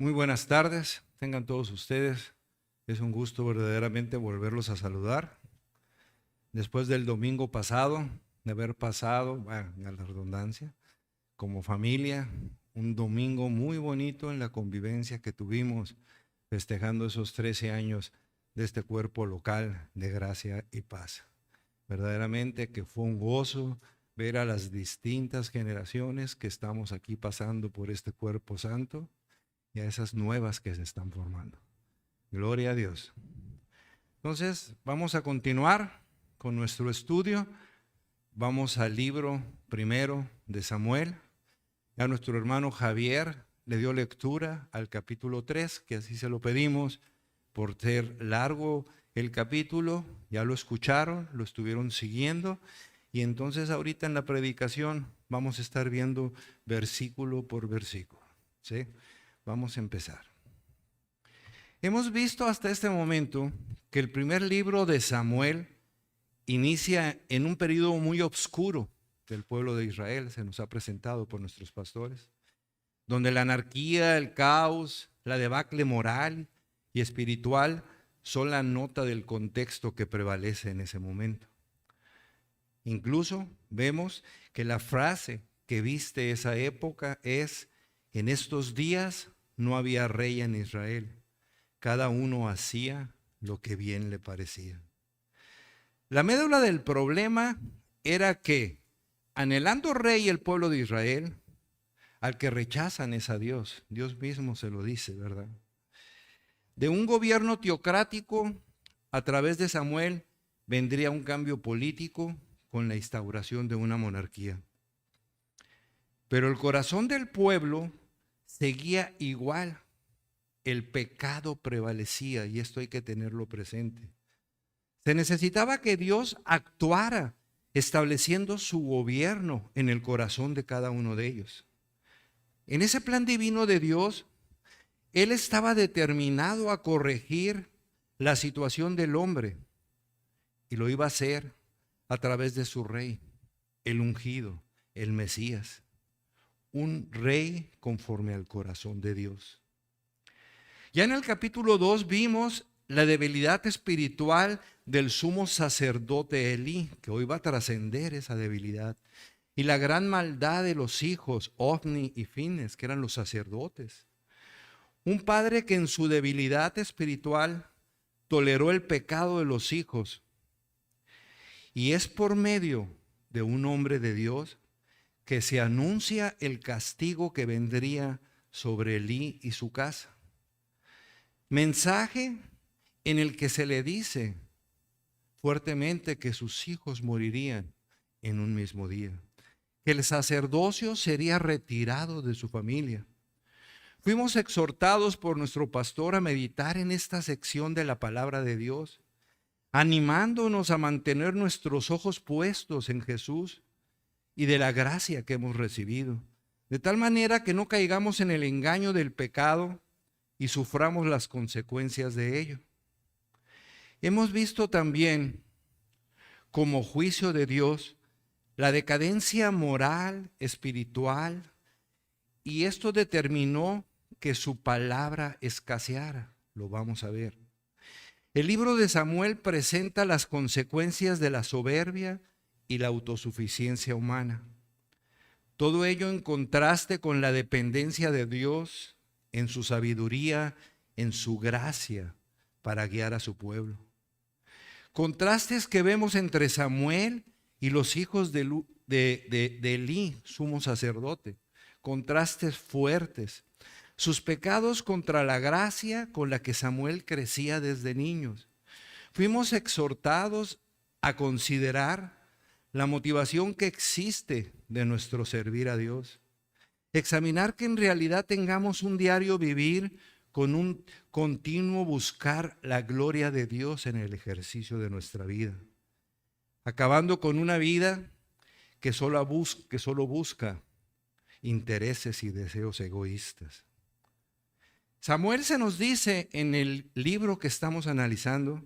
Muy buenas tardes, tengan todos ustedes. Es un gusto verdaderamente volverlos a saludar. Después del domingo pasado, de haber pasado, bueno, a la redundancia, como familia, un domingo muy bonito en la convivencia que tuvimos festejando esos 13 años de este cuerpo local de gracia y paz. Verdaderamente que fue un gozo ver a las distintas generaciones que estamos aquí pasando por este cuerpo santo y a esas nuevas que se están formando. Gloria a Dios. Entonces, vamos a continuar con nuestro estudio. Vamos al libro primero de Samuel. Ya nuestro hermano Javier le dio lectura al capítulo 3, que así se lo pedimos, por ser largo el capítulo. Ya lo escucharon, lo estuvieron siguiendo. Y entonces ahorita en la predicación vamos a estar viendo versículo por versículo, ¿sí? Vamos a empezar. Hemos visto hasta este momento que el primer libro de Samuel inicia en un periodo muy oscuro del pueblo de Israel, se nos ha presentado por nuestros pastores, donde la anarquía, el caos, la debacle moral y espiritual son la nota del contexto que prevalece en ese momento. Incluso vemos que la frase que viste esa época es: en estos días no había rey en Israel. Cada uno hacía lo que bien le parecía. La médula del problema era que, anhelando rey el pueblo de Israel, al que rechazan es a Dios. Dios mismo se lo dice, ¿verdad? De un gobierno teocrático, a través de Samuel, vendría un cambio político con la instauración de una monarquía. Pero el corazón del pueblo seguía igual. El pecado prevalecía, y esto hay que tenerlo presente. Se necesitaba que Dios actuara estableciendo su gobierno en el corazón de cada uno de ellos. En ese plan divino de Dios, Él estaba determinado a corregir la situación del hombre, y lo iba a hacer a través de su rey, el ungido, el Mesías, un rey conforme al corazón de Dios. Ya en el capítulo 2 vimos la debilidad espiritual del sumo sacerdote Elí, que hoy va a trascender esa debilidad, y la gran maldad de los hijos Ofni y Fines, que eran los sacerdotes. Un padre que en su debilidad espiritual toleró el pecado de los hijos, y es por medio de un hombre de Dios que se anuncia el castigo que vendría sobre Elí y su casa. Mensaje en el que se le dice fuertemente que sus hijos morirían en un mismo día, que el sacerdocio sería retirado de su familia. Fuimos exhortados por nuestro pastor a meditar en esta sección de la palabra de Dios, animándonos a mantener nuestros ojos puestos en Jesús y de la gracia que hemos recibido, de tal manera que no caigamos en el engaño del pecado y suframos las consecuencias de ello. Hemos visto también, como juicio de Dios, la decadencia moral, espiritual, y esto determinó que su palabra escaseara. Lo vamos a ver. El libro de Samuel presenta las consecuencias de la soberbia y la autosuficiencia humana. Todo ello en contraste con la dependencia de Dios en su sabiduría, en su gracia para guiar a su pueblo. Contrastes que vemos entre Samuel y los hijos de Elí, sumo sacerdote. Contrastes fuertes. Sus pecados contra la gracia con la que Samuel crecía desde niños. Fuimos exhortados a considerar la motivación que existe de nuestro servir a Dios. Examinar que en realidad tengamos un diario vivir con un continuo buscar la gloria de Dios en el ejercicio de nuestra vida. Acabando con una vida que solo busca intereses y deseos egoístas. Samuel se nos dice en el libro que estamos analizando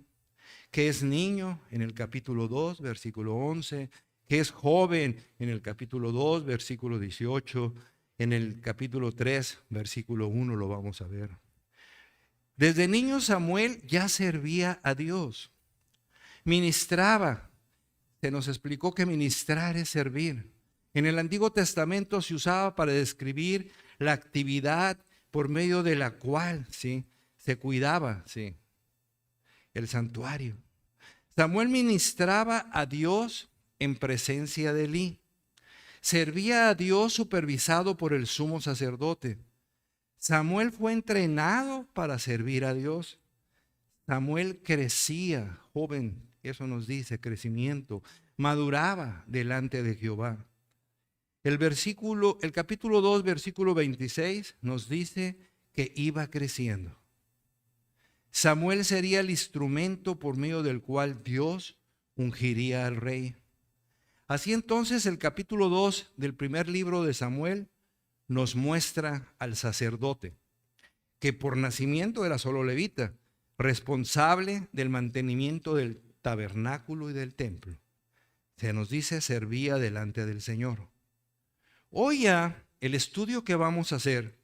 que es niño en el capítulo 2, versículo 11, que es joven en el capítulo 2, versículo 18, En el capítulo 3, versículo 1 lo vamos a ver. Desde niño Samuel ya servía a Dios, ministraba. Se nos explicó que ministrar es servir. En el Antiguo Testamento se usaba para describir la actividad por medio de la cual, ¿sí?, se cuidaba, ¿sí?, el santuario. Samuel ministraba a Dios en presencia de Elí. Servía a Dios supervisado por el sumo sacerdote. Samuel fue entrenado para servir a Dios. Samuel crecía, joven, eso nos dice, crecimiento, maduraba delante de Jehová. El capítulo 2, versículo 26 nos dice que iba creciendo. Samuel sería el instrumento por medio del cual Dios ungiría al rey. Así entonces el capítulo 2 del primer libro de Samuel nos muestra al sacerdote, que por nacimiento era solo levita, responsable del mantenimiento del tabernáculo y del templo. Se nos dice servía delante del Señor. Hoy ya el estudio que vamos a hacer,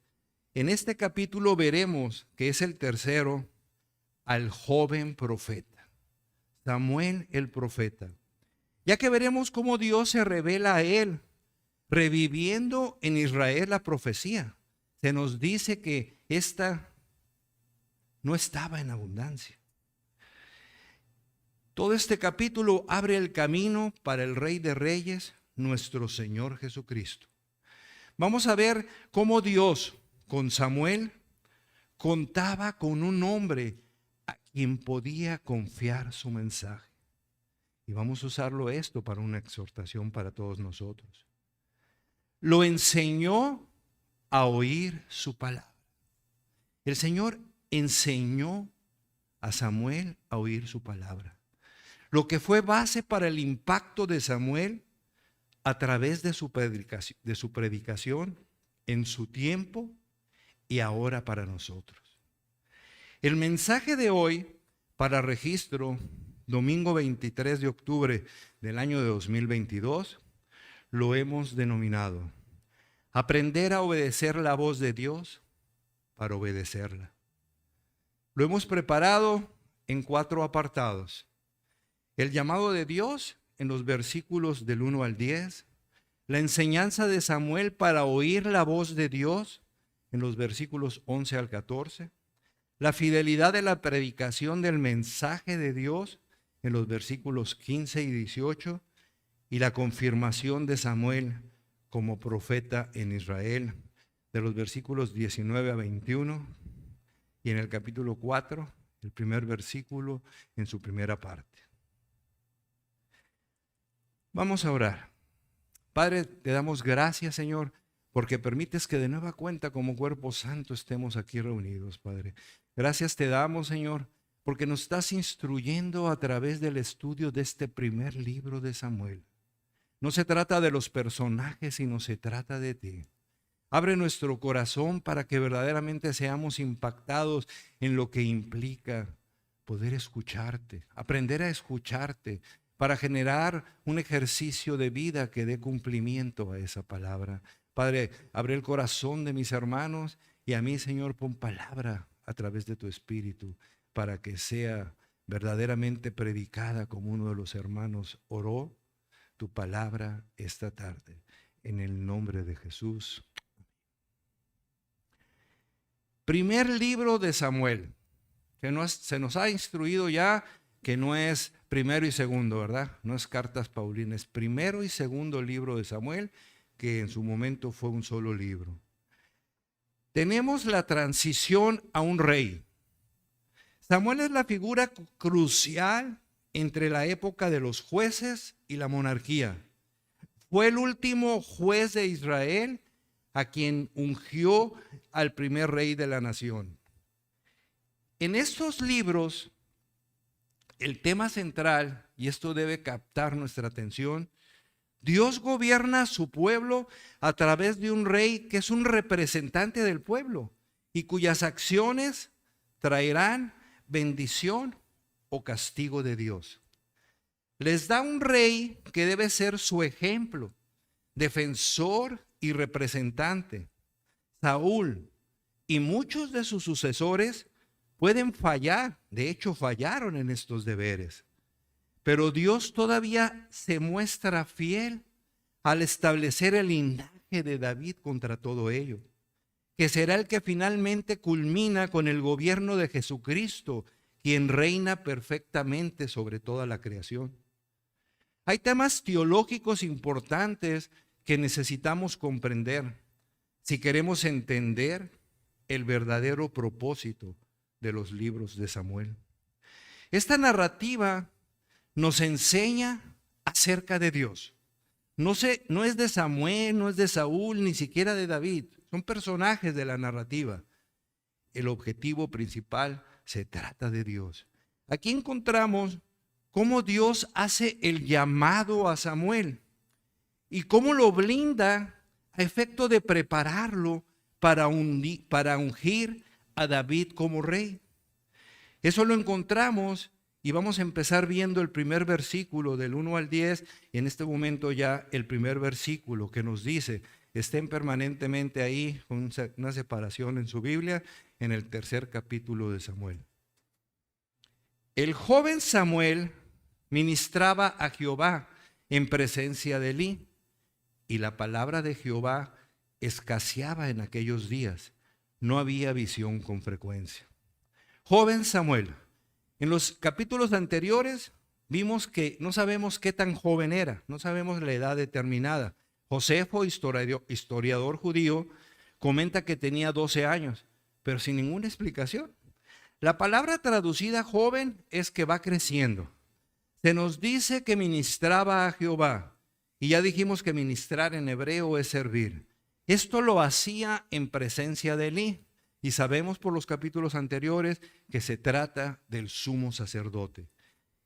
en este capítulo veremos que es el tercero, al joven profeta, Samuel el profeta, ya que veremos cómo Dios se revela a él, reviviendo en Israel la profecía. Se nos dice que esta no estaba en abundancia. Todo este capítulo abre el camino para el Rey de Reyes, nuestro Señor Jesucristo. Vamos a ver cómo Dios con Samuel contaba con un hombre a quien podía confiar su mensaje. Y vamos a usarlo esto para una exhortación para todos nosotros. Lo enseñó a oír su palabra. El Señor enseñó a Samuel a oír su palabra. Lo que fue base para el impacto de Samuel a través de su predicación en su tiempo y ahora para nosotros. El mensaje de hoy para registro, domingo 23 de octubre del año de 2022, lo hemos denominado aprender a obedecer la voz de Dios para obedecerla. Lo hemos preparado en 4 apartados. El llamado de Dios en los versículos del 1 al 10, la enseñanza de Samuel para oír la voz de Dios en los versículos 11 al 14, la fidelidad de la predicación del mensaje de Dios en los versículos 15 y 18, y la confirmación de Samuel como profeta en Israel de los versículos 19 a 21, y en el capítulo 4, el primer versículo en su primera parte. Vamos a orar. Padre, te damos gracias, Señor, porque permites que de nueva cuenta como cuerpo santo estemos aquí reunidos, Padre. Gracias te damos, Señor, porque nos estás instruyendo a través del estudio de este primer libro de Samuel. No se trata de los personajes, sino se trata de ti. Abre nuestro corazón para que verdaderamente seamos impactados en lo que implica poder escucharte, aprender a escucharte, para generar un ejercicio de vida que dé cumplimiento a esa palabra. Padre, abre el corazón de mis hermanos y a mí, Señor, pon palabra a través de tu Espíritu para que sea verdaderamente predicada como uno de los hermanos oró tu palabra esta tarde. En el nombre de Jesús. Primer libro de Samuel. Se nos ha instruido ya que no es primero y segundo, ¿verdad? No es cartas paulinas, primero y segundo libro de Samuel, que en su momento fue un solo libro. Tenemos la transición a un rey. Samuel es la figura crucial entre la época de los jueces y la monarquía. Fue el último juez de Israel a quien ungió al primer rey de la nación. En estos libros, el tema central, y esto debe captar nuestra atención, Dios gobierna a su pueblo a través de un rey que es un representante del pueblo y cuyas acciones traerán bendición o castigo de Dios. Les da un rey que debe ser su ejemplo, defensor y representante. Saúl y muchos de sus sucesores pueden fallar, de hecho fallaron en estos deberes, pero Dios todavía se muestra fiel al establecer el linaje de David contra todo ello, que será el que finalmente culmina con el gobierno de Jesucristo, quien reina perfectamente sobre toda la creación. Hay temas teológicos importantes que necesitamos comprender si queremos entender el verdadero propósito de los libros de Samuel. Esta narrativa nos enseña acerca de Dios. No es de Samuel, no es de Saúl, ni siquiera de David. Son personajes de la narrativa. El objetivo principal se trata de Dios. Aquí encontramos cómo Dios hace el llamado a Samuel y cómo lo blinda a efecto de prepararlo para ungir a David como rey. Eso lo encontramos y vamos a empezar viendo el primer versículo del 1 al 10, y en este momento ya el primer versículo que nos dice, estén permanentemente ahí con una separación en su Biblia, en el tercer capítulo de Samuel. El joven Samuel ministraba a Jehová en presencia de Elí, y la palabra de Jehová escaseaba en aquellos días. No había visión con frecuencia. Joven Samuel. En los capítulos anteriores vimos que no sabemos qué tan joven era, no sabemos la edad determinada. Josefo, historiador judío, comenta que tenía 12 años, pero sin ninguna explicación. La palabra traducida joven es que va creciendo. Se nos dice que ministraba a Jehová, y ya dijimos que ministrar en hebreo es servir. Esto lo hacía en presencia de Elí. Y sabemos por los capítulos anteriores que se trata del sumo sacerdote.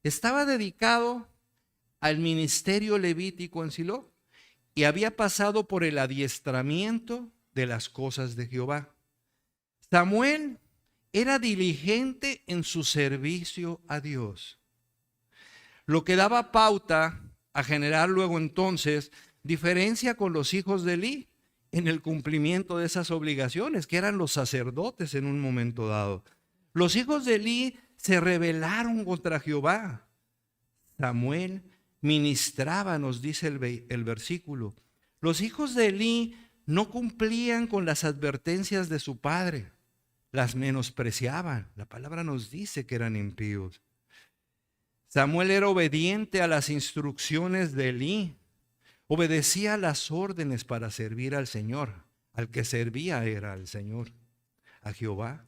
Estaba dedicado al ministerio levítico en Silo y había pasado por el adiestramiento de las cosas de Jehová. Samuel era diligente en su servicio a Dios, lo que daba pauta a generar luego entonces diferencia con los hijos de Elí en el cumplimiento de esas obligaciones, que eran los sacerdotes en un momento dado. Los hijos de Elí se rebelaron contra Jehová. Samuel ministraba, nos dice el versículo. Los hijos de Elí no cumplían con las advertencias de su padre, las menospreciaban. La palabra nos dice que eran impíos. Samuel era obediente a las instrucciones de Elí. Obedecía las órdenes para servir al Señor. Al que servía era al Señor, a Jehová.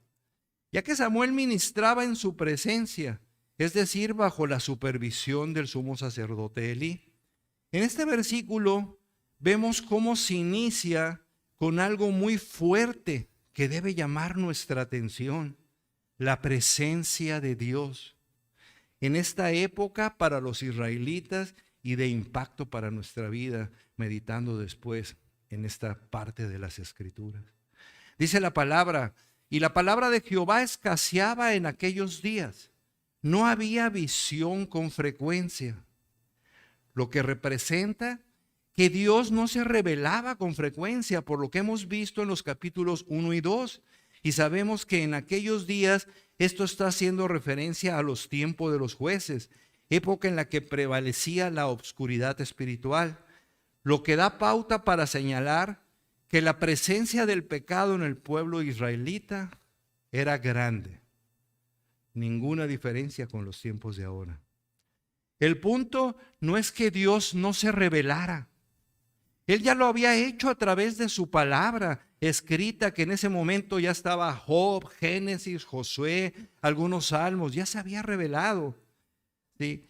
Ya que Samuel ministraba en su presencia, es decir, bajo la supervisión del sumo sacerdote Elí. En este versículo vemos cómo se inicia con algo muy fuerte que debe llamar nuestra atención: la presencia de Dios. En esta época para los israelitas y de impacto para nuestra vida, meditando después en esta parte de las Escrituras. Dice la palabra, y la palabra de Jehová escaseaba en aquellos días. No había visión con frecuencia, lo que representa que Dios no se revelaba con frecuencia, por lo que hemos visto en los capítulos 1 y 2. Y sabemos que en aquellos días esto está haciendo referencia a los tiempos de los jueces, época en la que prevalecía la oscuridad espiritual, lo que da pauta para señalar que la presencia del pecado en el pueblo israelita era grande. Ninguna diferencia con los tiempos de ahora. El punto no es que Dios no se revelara. Él ya lo había hecho a través de su palabra escrita, que en ese momento ya estaba Job, Génesis, Josué, algunos salmos, ya se había revelado. ¿Sí?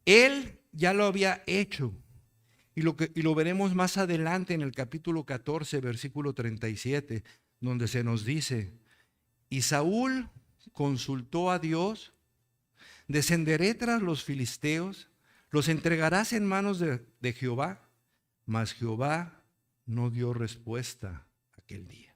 Él ya lo había hecho y lo veremos más adelante en el capítulo 14, versículo 37, donde se nos dice: y Saúl consultó a Dios, descenderé tras los filisteos, los entregarás en manos de Jehová. Mas Jehová no dio respuesta aquel día.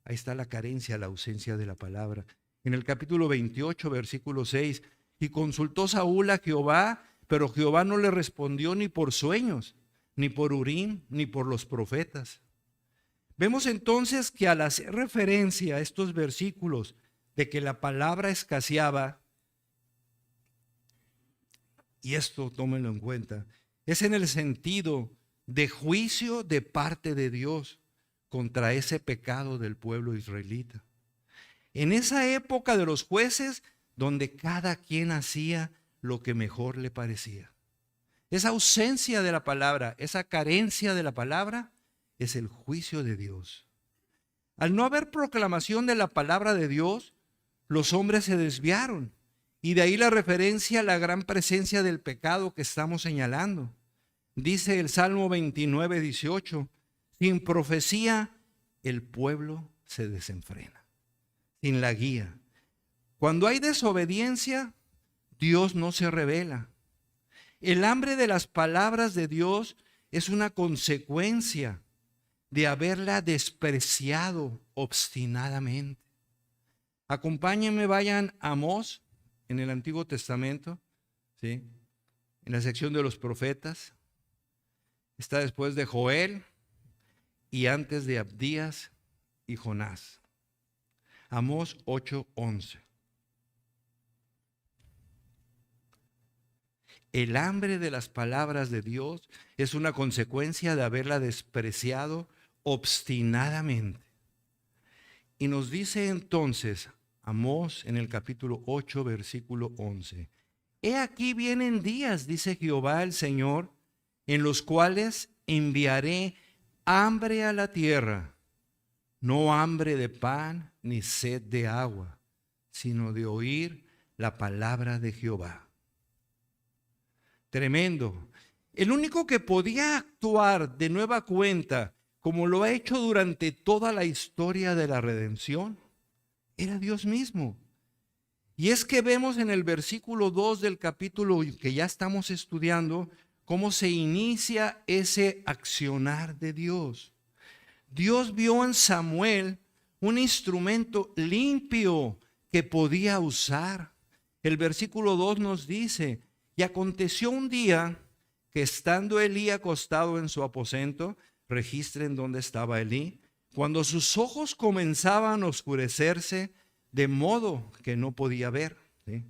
Ahí está la carencia, la ausencia de la palabra. En el capítulo 28, versículo 6, y consultó Saúl a Jehová, pero Jehová no le respondió ni por sueños. ni por Urim, ni por los profetas. Vemos entonces que al hacer referencia a estos versículos de que la palabra escaseaba, y esto tómenlo en cuenta, es en el sentido de juicio de parte de Dios contra ese pecado del pueblo israelita. En esa época de los jueces, donde cada quien hacía lo que mejor le parecía. Esa ausencia de la palabra, esa carencia de la palabra, es el juicio de Dios. Al no haber proclamación de la palabra de Dios, los hombres se desviaron. Y de ahí la referencia a la gran presencia del pecado que estamos señalando. Dice el Salmo 29, 18, sin profecía el pueblo se desenfrena, sin la guía. Cuando hay desobediencia, Dios no se revela. El hambre de las palabras de Dios es una consecuencia de haberla despreciado obstinadamente. Acompáñenme, vayan a Amós en el Antiguo Testamento, ¿sí? En la sección de los profetas. Está después de Joel y antes de Abdías y Jonás. Amós 8:11. El hambre de las palabras de Dios es una consecuencia de haberla despreciado obstinadamente. Y nos dice entonces Amós en el capítulo 8, versículo 11. He aquí vienen días, dice Jehová el Señor, en los cuales enviaré hambre a la tierra, no hambre de pan ni sed de agua, sino de oír la palabra de Jehová. Tremendo. El único que podía actuar de nueva cuenta, como lo ha hecho durante toda la historia de la redención, era Dios mismo. Y es que vemos en el versículo 2 del capítulo que ya estamos estudiando, cómo se inicia ese accionar de Dios. Dios vio en Samuel un instrumento limpio que podía usar. El versículo 2 nos dice, y aconteció un día que estando Elí acostado en su aposento, registren dónde estaba Elí, cuando sus ojos comenzaban a oscurecerse de modo que no podía ver. ¿Sí?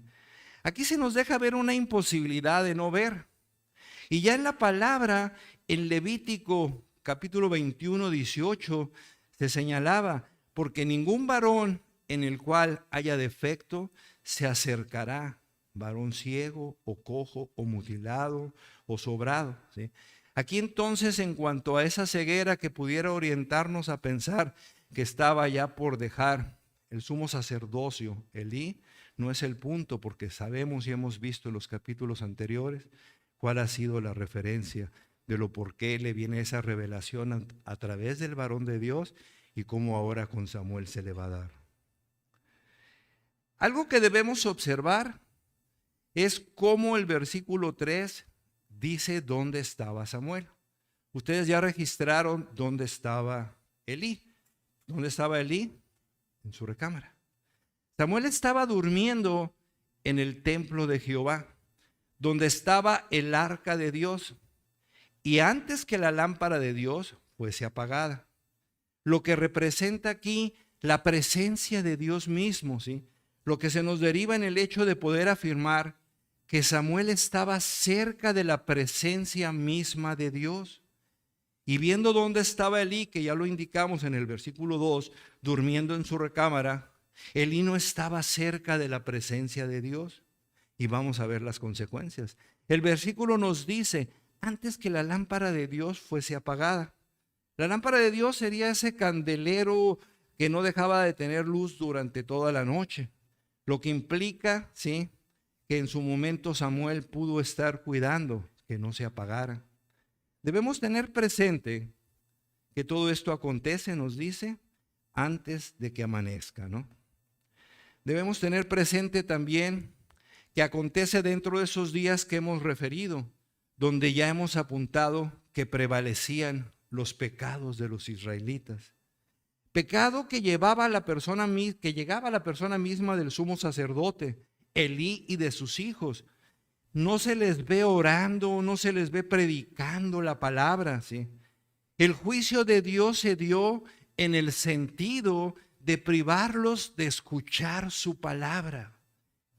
Aquí se nos deja ver una imposibilidad de no ver. Y ya en la palabra, en Levítico capítulo 21, 18, se señalaba, porque ningún varón en el cual haya defecto se acercará, varón ciego o cojo o mutilado o sobrado. ¿Sí? Aquí entonces, en cuanto a esa ceguera que pudiera orientarnos a pensar que estaba ya por dejar el sumo sacerdocio, Elí, no es el punto, porque sabemos y hemos visto en los capítulos anteriores cuál ha sido la referencia de lo por qué le viene esa revelación a través del varón de Dios y cómo ahora con Samuel se le va a dar. Algo que debemos observar es cómo el versículo 3 dice dónde estaba Samuel. Ustedes ya registraron dónde estaba Elí. ¿Dónde estaba Elí? En su recámara. Samuel estaba durmiendo en el templo de Jehová, donde estaba el arca de Dios, y antes que la lámpara de Dios fuese apagada. Lo que representa aquí la presencia de Dios mismo, ¿sí? Lo que se nos deriva en el hecho de poder afirmar que Samuel estaba cerca de la presencia misma de Dios. Y viendo dónde estaba Elí, que ya lo indicamos en el versículo 2, durmiendo en su recámara, Elí no estaba cerca de la presencia de Dios. Y vamos a ver las consecuencias. El versículo nos dice, antes que la lámpara de Dios fuese apagada. La lámpara de Dios sería ese candelero que no dejaba de tener luz durante toda la noche. Lo que implica, ¿sí?, que en su momento Samuel pudo estar cuidando que no se apagara. Debemos tener presente que todo esto acontece, nos dice, antes de que amanezca, ¿no? Debemos tener presente también que acontece dentro de esos días que hemos referido, donde ya hemos apuntado que prevalecían los pecados de los israelitas. Pecado que llevaba a la persona, que llegaba a la persona misma del sumo sacerdote, Elí, y de sus hijos. no se les ve orando, no se les ve predicando la palabra, ¿sí? El juicio de Dios se dio en el sentido de privarlos de escuchar su palabra.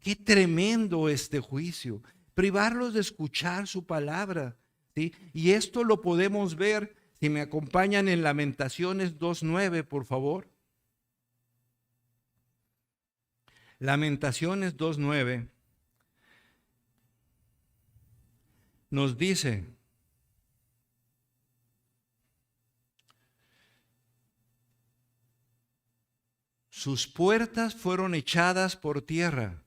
Qué tremendo este juicio, privarlos de escuchar su palabra, ¿sí? Y esto lo podemos ver, si me acompañan en Lamentaciones 2:9, por favor. Lamentaciones 2:9 nos dice: sus puertas fueron echadas por tierra,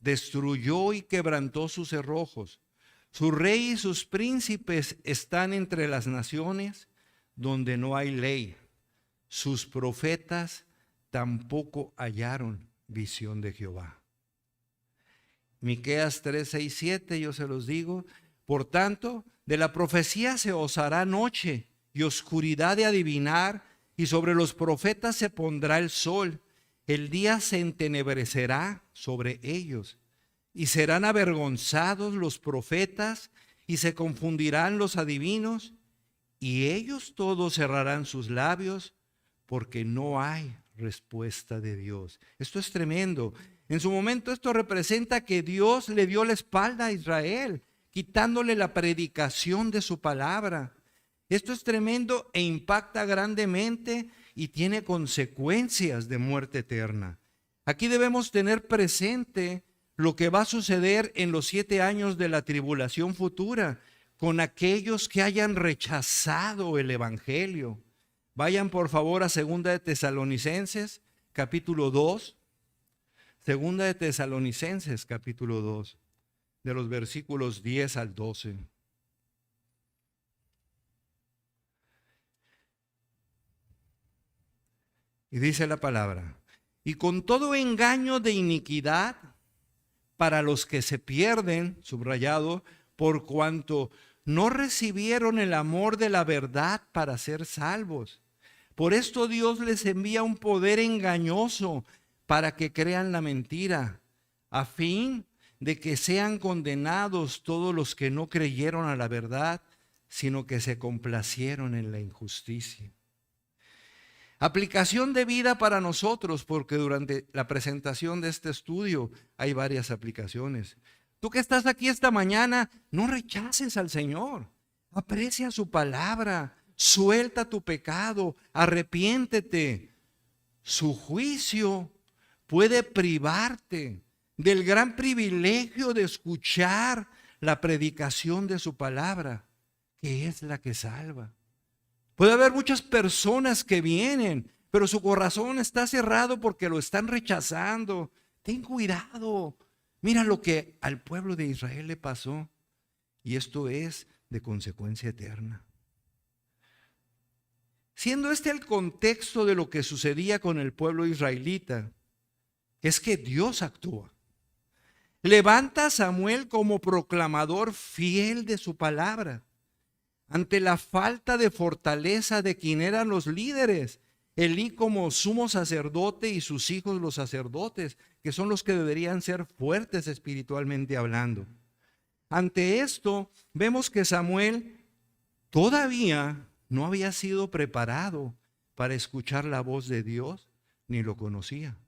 destruyó y quebrantó sus cerrojos. Su rey y sus príncipes están entre las naciones donde no hay ley. Sus profetas tampoco hallaron visión de Jehová. Miqueas 3, 6, 7, yo se los digo. Por tanto, de la profecía se os hará noche y oscuridad de adivinar, y sobre los profetas se pondrá el sol. El día se entenebrecerá sobre ellos, y serán avergonzados los profetas, y se confundirán los adivinos, y ellos todos cerrarán sus labios, porque no hay respuesta de Dios. Esto es tremendo. En su momento esto representa que Dios le dio la espalda a Israel, quitándole la predicación de su palabra. Esto es tremendo e impacta grandemente y tiene consecuencias de muerte eterna. Aquí debemos tener presente lo que va a suceder en los 7 años de la tribulación futura con aquellos que hayan rechazado el evangelio. Vayan por favor a 2 de Tesalonicenses, capítulo 2. 2 de Tesalonicenses, capítulo 2, de los versículos 10 al 12. Y dice la palabra: y con todo engaño de iniquidad para los que se pierden, subrayado, por cuanto no recibieron el amor de la verdad para ser salvos. Por esto Dios les envía un poder engañoso para que crean la mentira, a fin de que sean condenados todos los que no creyeron a la verdad, sino que se complacieron en la injusticia. Aplicación de vida para nosotros, porque durante la presentación de este estudio hay varias aplicaciones. Tú que estás aquí esta mañana, no rechaces al Señor. Aprecia su palabra, suelta tu pecado, arrepiéntete. Su juicio puede privarte del gran privilegio de escuchar la predicación de su palabra, que es la que salva. Puede haber muchas personas que vienen, pero su corazón está cerrado porque lo están rechazando. Ten cuidado. Mira lo que al pueblo de Israel le pasó. Y esto es de consecuencia eterna. Siendo este el contexto de lo que sucedía con el pueblo israelita, es que Dios actúa. Levanta a Samuel como proclamador fiel de su palabra. Ante la falta de fortaleza de quien eran los líderes, Elí como sumo sacerdote y sus hijos los sacerdotes, que son los que deberían ser fuertes espiritualmente hablando. Ante esto, vemos que Samuel todavía no había sido preparado para escuchar la voz de Dios, ni lo conocía.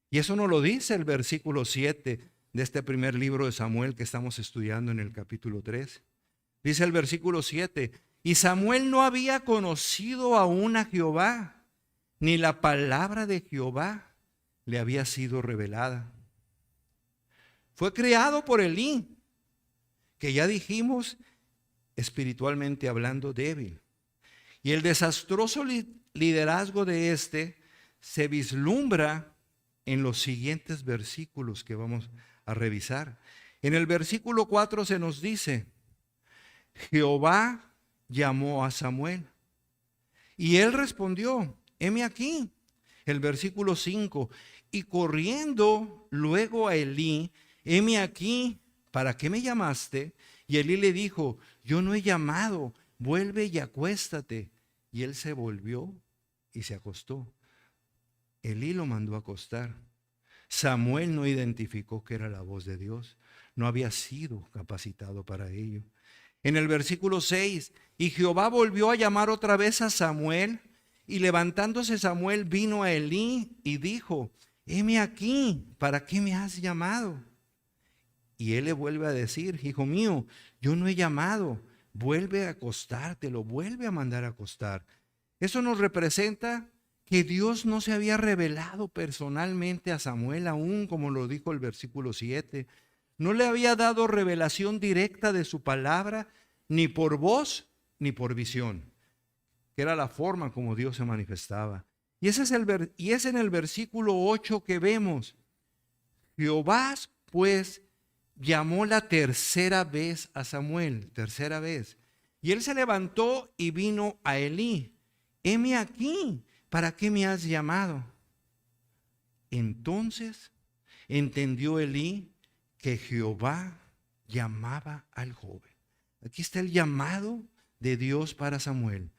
Y eso nos lo dice el versículo 7 de este primer libro de Samuel que estamos estudiando en el capítulo 3. Dice el versículo 7, y Samuel no había conocido aún a Jehová, ni la palabra de Jehová le había sido revelada. Fue criado por Elí, que ya dijimos, espiritualmente hablando, débil. Y el desastroso liderazgo de este se vislumbra en los siguientes versículos que vamos a revisar. En el versículo 4 se nos dice: Jehová llamó a Samuel y él respondió: heme aquí. El versículo 5, y corriendo luego a Elí: heme aquí, ¿para qué me llamaste? Y Elí le dijo: yo no he llamado, vuelve y acuéstate. Y él se volvió y se acostó. Elí lo mandó a acostar. Samuel no identificó que era la voz de Dios. No había sido capacitado para ello. En el versículo 6, y Jehová volvió a llamar otra vez a Samuel, y levantándose Samuel vino a Elí y dijo: heme aquí, ¿para qué me has llamado? Y él le vuelve a decir: hijo mío, yo no he llamado, vuelve a acostarte, lo vuelve a mandar a acostar. Eso nos representa que Dios no se había revelado personalmente a Samuel aún, como lo dijo el versículo 7. No le había dado revelación directa de su palabra, ni por voz, ni por visión, que era la forma como Dios se manifestaba. Y es en el versículo 8 que vemos: Jehová pues llamó la tercera vez a Samuel, tercera vez. Y él se levantó y vino a Elí: heme aquí, ¿para qué me has llamado? Entonces entendió Elí que Jehová llamaba al joven. Aquí está el llamado de Dios para Samuel.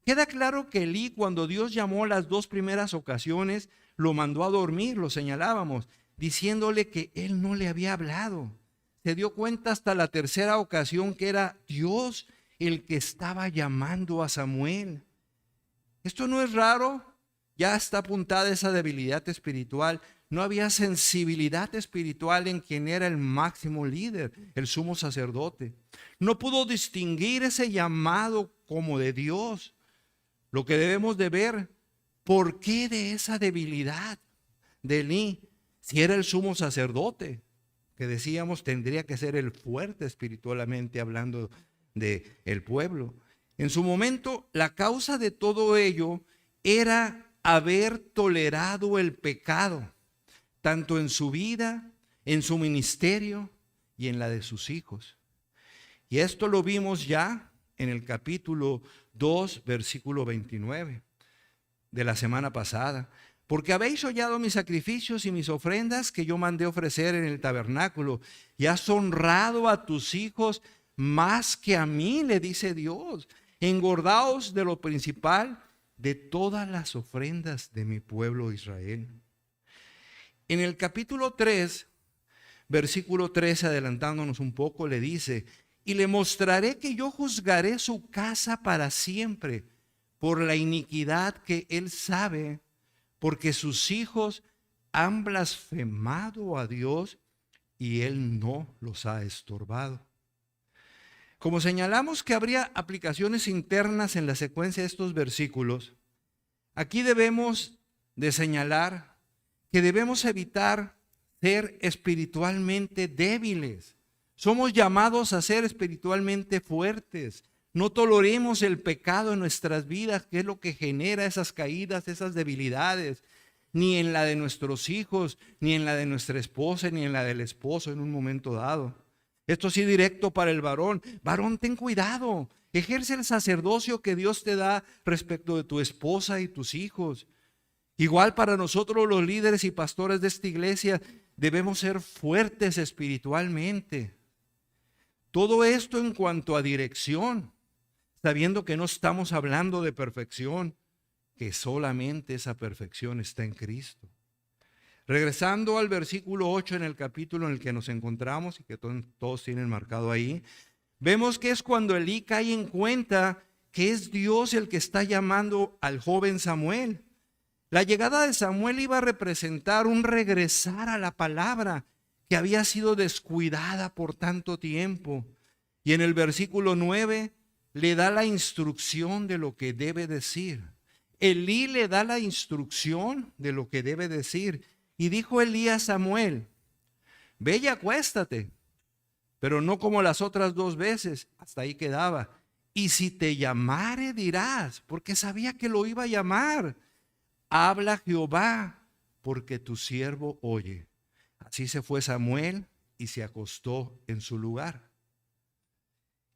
Queda claro que Elí, cuando Dios llamó las dos primeras ocasiones, lo mandó a dormir, lo señalábamos, diciéndole que él no le había hablado. Se dio cuenta hasta la tercera ocasión que era Dios el que estaba llamando a Samuel. Esto no es raro, ya está apuntada esa debilidad espiritual. No había sensibilidad espiritual en quien era el máximo líder, el sumo sacerdote. No pudo distinguir ese llamado como de Dios. Lo que debemos de ver, ¿por qué de esa debilidad de Elí? Si era el sumo sacerdote, que decíamos tendría que ser el fuerte espiritualmente hablando del pueblo. En su momento, la causa de todo ello era haber tolerado el pecado, tanto en su vida, en su ministerio y en la de sus hijos. Y esto lo vimos ya en el capítulo 2, versículo 29 de la semana pasada. Porque habéis hollado mis sacrificios y mis ofrendas que yo mandé ofrecer en el tabernáculo, y has honrado a tus hijos más que a mí, le dice Dios. Engordaos de lo principal de todas las ofrendas de mi pueblo Israel. En el capítulo 3, versículo 13, adelantándonos un poco, le dice: y le mostraré que yo juzgaré su casa para siempre por la iniquidad que él sabe, porque sus hijos han blasfemado a Dios y él no los ha estorbado. Como señalamos que habría aplicaciones internas en la secuencia de estos versículos, aquí debemos de señalar que debemos evitar ser espiritualmente débiles. Somos llamados a ser espiritualmente fuertes. No toleremos el pecado en nuestras vidas, que es lo que genera esas caídas, esas debilidades, ni en la de nuestros hijos, ni en la de nuestra esposa, ni en la del esposo en un momento dado. Esto sí directo para el varón. Varón, ten cuidado. Ejerce el sacerdocio que Dios te da respecto de tu esposa y tus hijos. Igual para nosotros los líderes y pastores de esta iglesia, debemos ser fuertes espiritualmente. Todo esto en cuanto a dirección, sabiendo que no estamos hablando de perfección, que solamente esa perfección está en Cristo. Regresando al versículo 8 en el capítulo en el que nos encontramos y que todos tienen marcado ahí, vemos que es cuando Elí cae en cuenta que es Dios el que está llamando al joven Samuel. La llegada de Samuel iba a representar un regresar a la palabra que había sido descuidada por tanto tiempo. Y en el versículo 9 le da la instrucción de lo que debe decir. Elí le da la instrucción de lo que debe decir. Y dijo Elí a Samuel: ve y acuéstate, pero no como las otras dos veces. Hasta ahí quedaba. Y si te llamare dirás, porque sabía que lo iba a llamar: habla Jehová, porque tu siervo oye. Así se fue Samuel y se acostó en su lugar.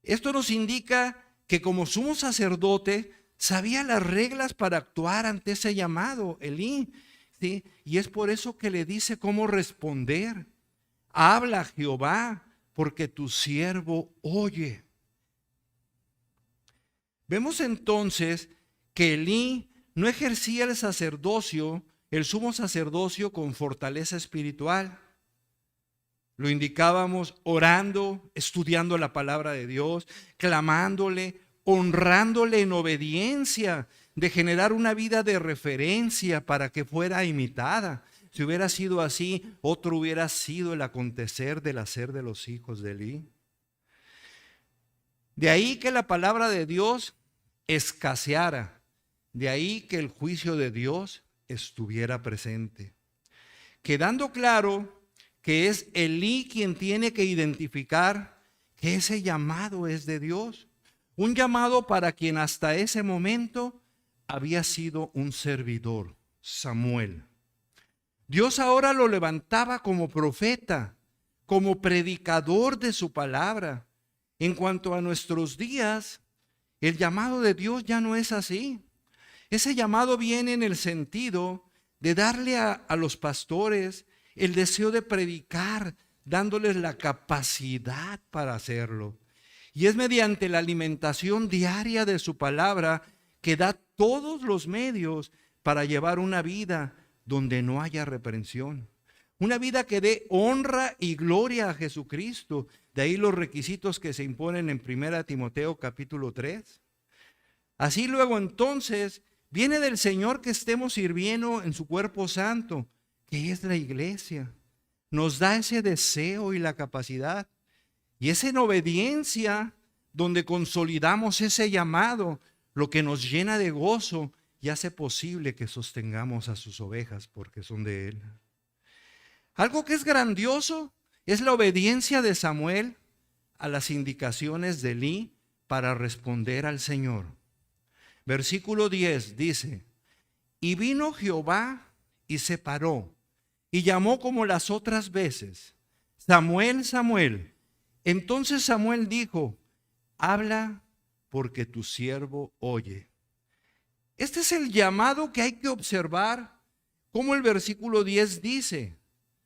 Esto nos indica que como sumo sacerdote sabía las reglas para actuar ante ese llamado, Elí, ¿sí? Y es por eso que le dice cómo responder. Habla Jehová, porque tu siervo oye. Vemos entonces que Elí no ejercía el sacerdocio el sumo sacerdocio con fortaleza espiritual. Lo indicábamos orando, estudiando la palabra de Dios, clamándole, honrándole en obediencia, de generar una vida de referencia para que fuera imitada. Si hubiera sido así, otro hubiera sido el acontecer del hacer de los hijos de Elí. De ahí que la palabra de Dios escaseara, de ahí que el juicio de Dios estuviera presente, quedando claro que es Elí quien tiene que identificar que ese llamado es de Dios, un llamado para quien hasta ese momento había sido un servidor, Samuel. Dios ahora lo levantaba como profeta, como predicador de su palabra. En cuanto a nuestros días, el llamado de Dios ya no es así. Ese llamado viene en el sentido de darle a los pastores el deseo de predicar, dándoles la capacidad para hacerlo. Y es mediante la alimentación diaria de su palabra que da todos los medios para llevar una vida donde no haya reprensión. Una vida que dé honra y gloria a Jesucristo. De ahí los requisitos que se imponen en 1 Timoteo capítulo 3. Así luego entonces viene del Señor que estemos sirviendo en su cuerpo santo, que es la iglesia. Nos da ese deseo y la capacidad. Y es en obediencia donde consolidamos ese llamado, lo que nos llena de gozo y hace posible que sostengamos a sus ovejas porque son de Él. Algo que es grandioso es la obediencia de Samuel a las indicaciones de Elí para responder al Señor. Versículo 10 dice: y vino Jehová y se paró y llamó como las otras veces: Samuel, Samuel. Entonces Samuel dijo: habla, porque tu siervo oye. Este es el llamado que hay que observar, como el versículo 10 dice: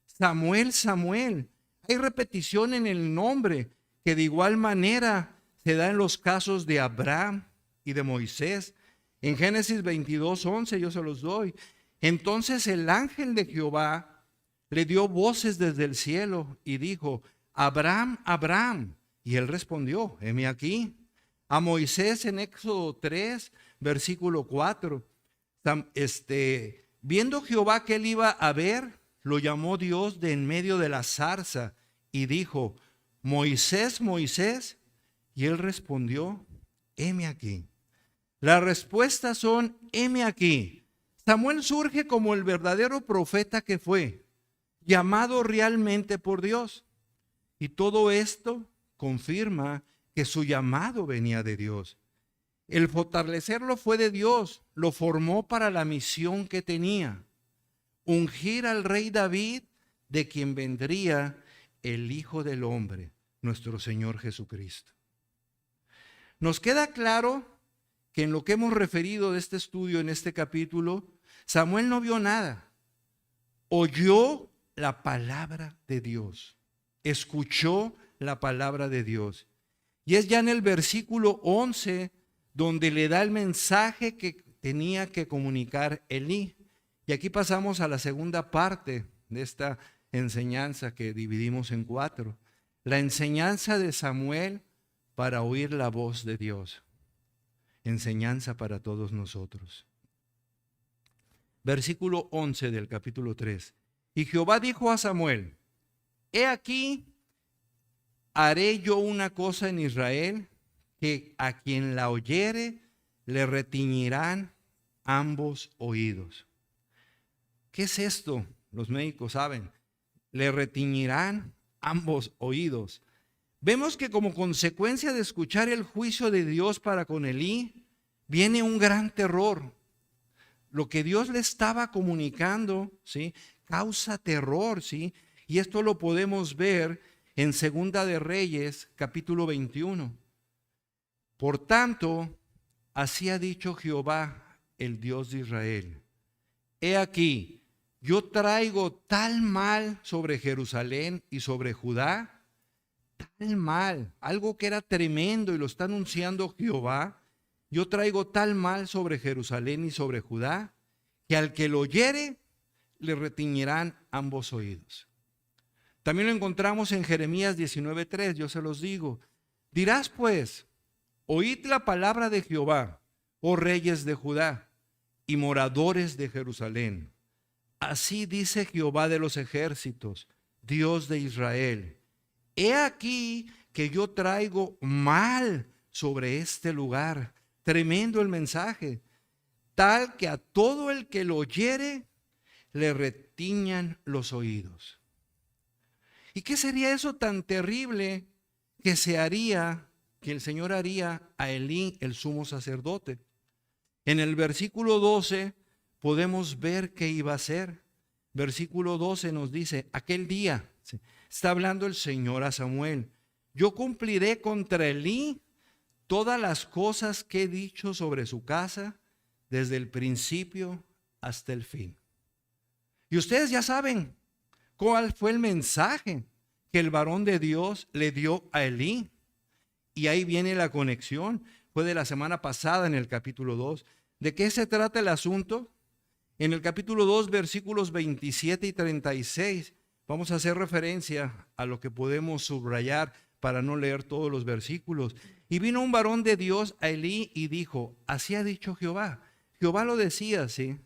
Samuel, Samuel. Hay repetición en el nombre que de igual manera se da en los casos de Abraham y de Moisés. En Génesis 22:11 yo se los doy. Entonces el ángel de Jehová le dio voces desde el cielo y dijo: Abraham, Abraham. Y él respondió: heme aquí. A Moisés en Éxodo 3, versículo 4. Viendo Jehová que él iba a ver, lo llamó Dios de en medio de la zarza y dijo: Moisés, Moisés. Y él respondió: heme aquí. Las respuestas son: heme aquí. Samuel surge como el verdadero profeta que fue, llamado realmente por Dios. Y todo esto confirma que su llamado venía de Dios. El fortalecerlo fue de Dios, lo formó para la misión que tenía: ungir al rey David, de quien vendría el Hijo del Hombre, nuestro Señor Jesucristo. Nos queda claro que en lo que hemos referido de este estudio, en este capítulo, Samuel no vio nada. Oyó la palabra de Dios, escuchó la palabra de Dios. Y es ya en el versículo 11 donde le da el mensaje que tenía que comunicar Elí. Y aquí pasamos a la segunda parte de esta enseñanza que dividimos en 4. La enseñanza de Samuel para oír la voz de Dios. Enseñanza para todos nosotros. Versículo 11 del capítulo 3. Y Jehová dijo a Samuel: he aquí, haré yo una cosa en Israel, que a quien la oyere le retiñirán ambos oídos. ¿Qué es esto? Los médicos saben. Le retiñirán ambos oídos. Vemos que como consecuencia de escuchar el juicio de Dios para con Elí, viene un gran terror. Lo que Dios le estaba comunicando, ¿sí?, causa terror, ¿sí? Y esto lo podemos ver en Segunda de Reyes, capítulo 21. Por tanto, así ha dicho Jehová, el Dios de Israel: he aquí, yo traigo tal mal sobre Jerusalén y sobre Judá, tal mal, algo que era tremendo y lo está anunciando Jehová. Yo traigo tal mal sobre Jerusalén y sobre Judá, que al que lo oyere le retiñirán ambos oídos. También lo encontramos en Jeremías 19:3, yo se los digo. Dirás pues, oíd la palabra de Jehová, oh reyes de Judá y moradores de Jerusalén. Así dice Jehová de los ejércitos, Dios de Israel. He aquí que yo traigo mal sobre este lugar. Tremendo el mensaje. Tal que a todo el que lo oyere le retiñan los oídos. ¿Y qué sería eso tan terrible que se haría, que el Señor haría a Elí, el sumo sacerdote? En el versículo 12 podemos ver qué iba a hacer. Versículo 12 nos dice, aquel día, está hablando el Señor a Samuel, yo cumpliré contra Elí todas las cosas que he dicho sobre su casa, desde el principio hasta el fin. Y ustedes ya saben cuál fue el mensaje que el varón de Dios le dio a Elí. Y ahí viene la conexión. Fue de la semana pasada en el capítulo 2. ¿De qué se trata el asunto? En el capítulo 2, versículos 27 y 36, vamos a hacer referencia a lo que podemos subrayar para no leer todos los versículos. Y vino un varón de Dios a Elí y dijo, así ha dicho Jehová. Jehová lo decía, ¿sí?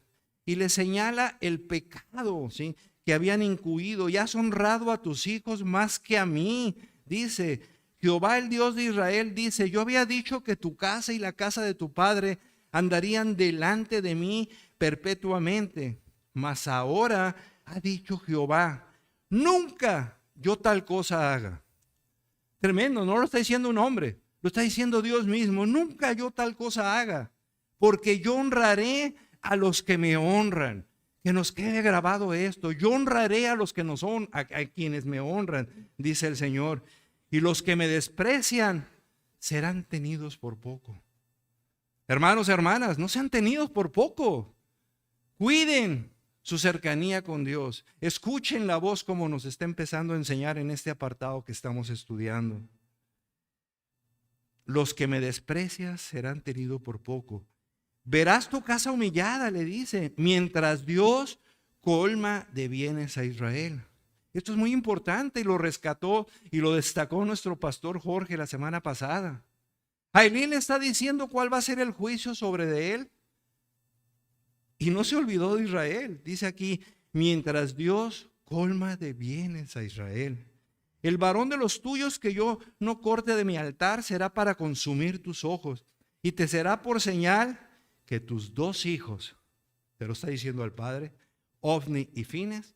Y le señala el pecado, ¿sí?, que habían incurrido. Y has honrado a tus hijos más que a mí. Dice, Jehová el Dios de Israel dice, yo había dicho que tu casa y la casa de tu padre andarían delante de mí perpetuamente. Mas ahora ha dicho Jehová, nunca yo tal cosa haga. Tremendo, no lo está diciendo un hombre, lo está diciendo Dios mismo. Nunca yo tal cosa haga, porque yo honraré a los que me honran. Que nos quede grabado esto. Yo honraré a los que nos honran, a quienes me honran, dice el Señor. Y los que me desprecian serán tenidos por poco. Hermanos, hermanas, no sean tenidos por poco. Cuiden su cercanía con Dios. Escuchen la voz como nos está empezando a enseñar en este apartado que estamos estudiando. Los que me desprecian serán tenidos por poco. Verás tu casa humillada, le dice, mientras Dios colma de bienes a Israel. Esto es muy importante y lo rescató y lo destacó nuestro pastor Jorge la semana pasada. A Elí le está diciendo cuál va a ser el juicio sobre de él. Y no se olvidó de Israel. Dice aquí, mientras Dios colma de bienes a Israel. El varón de los tuyos que yo no corte de mi altar será para consumir tus ojos. Y te será por señal que tus dos hijos, te lo está diciendo al padre, Ofni y Fines,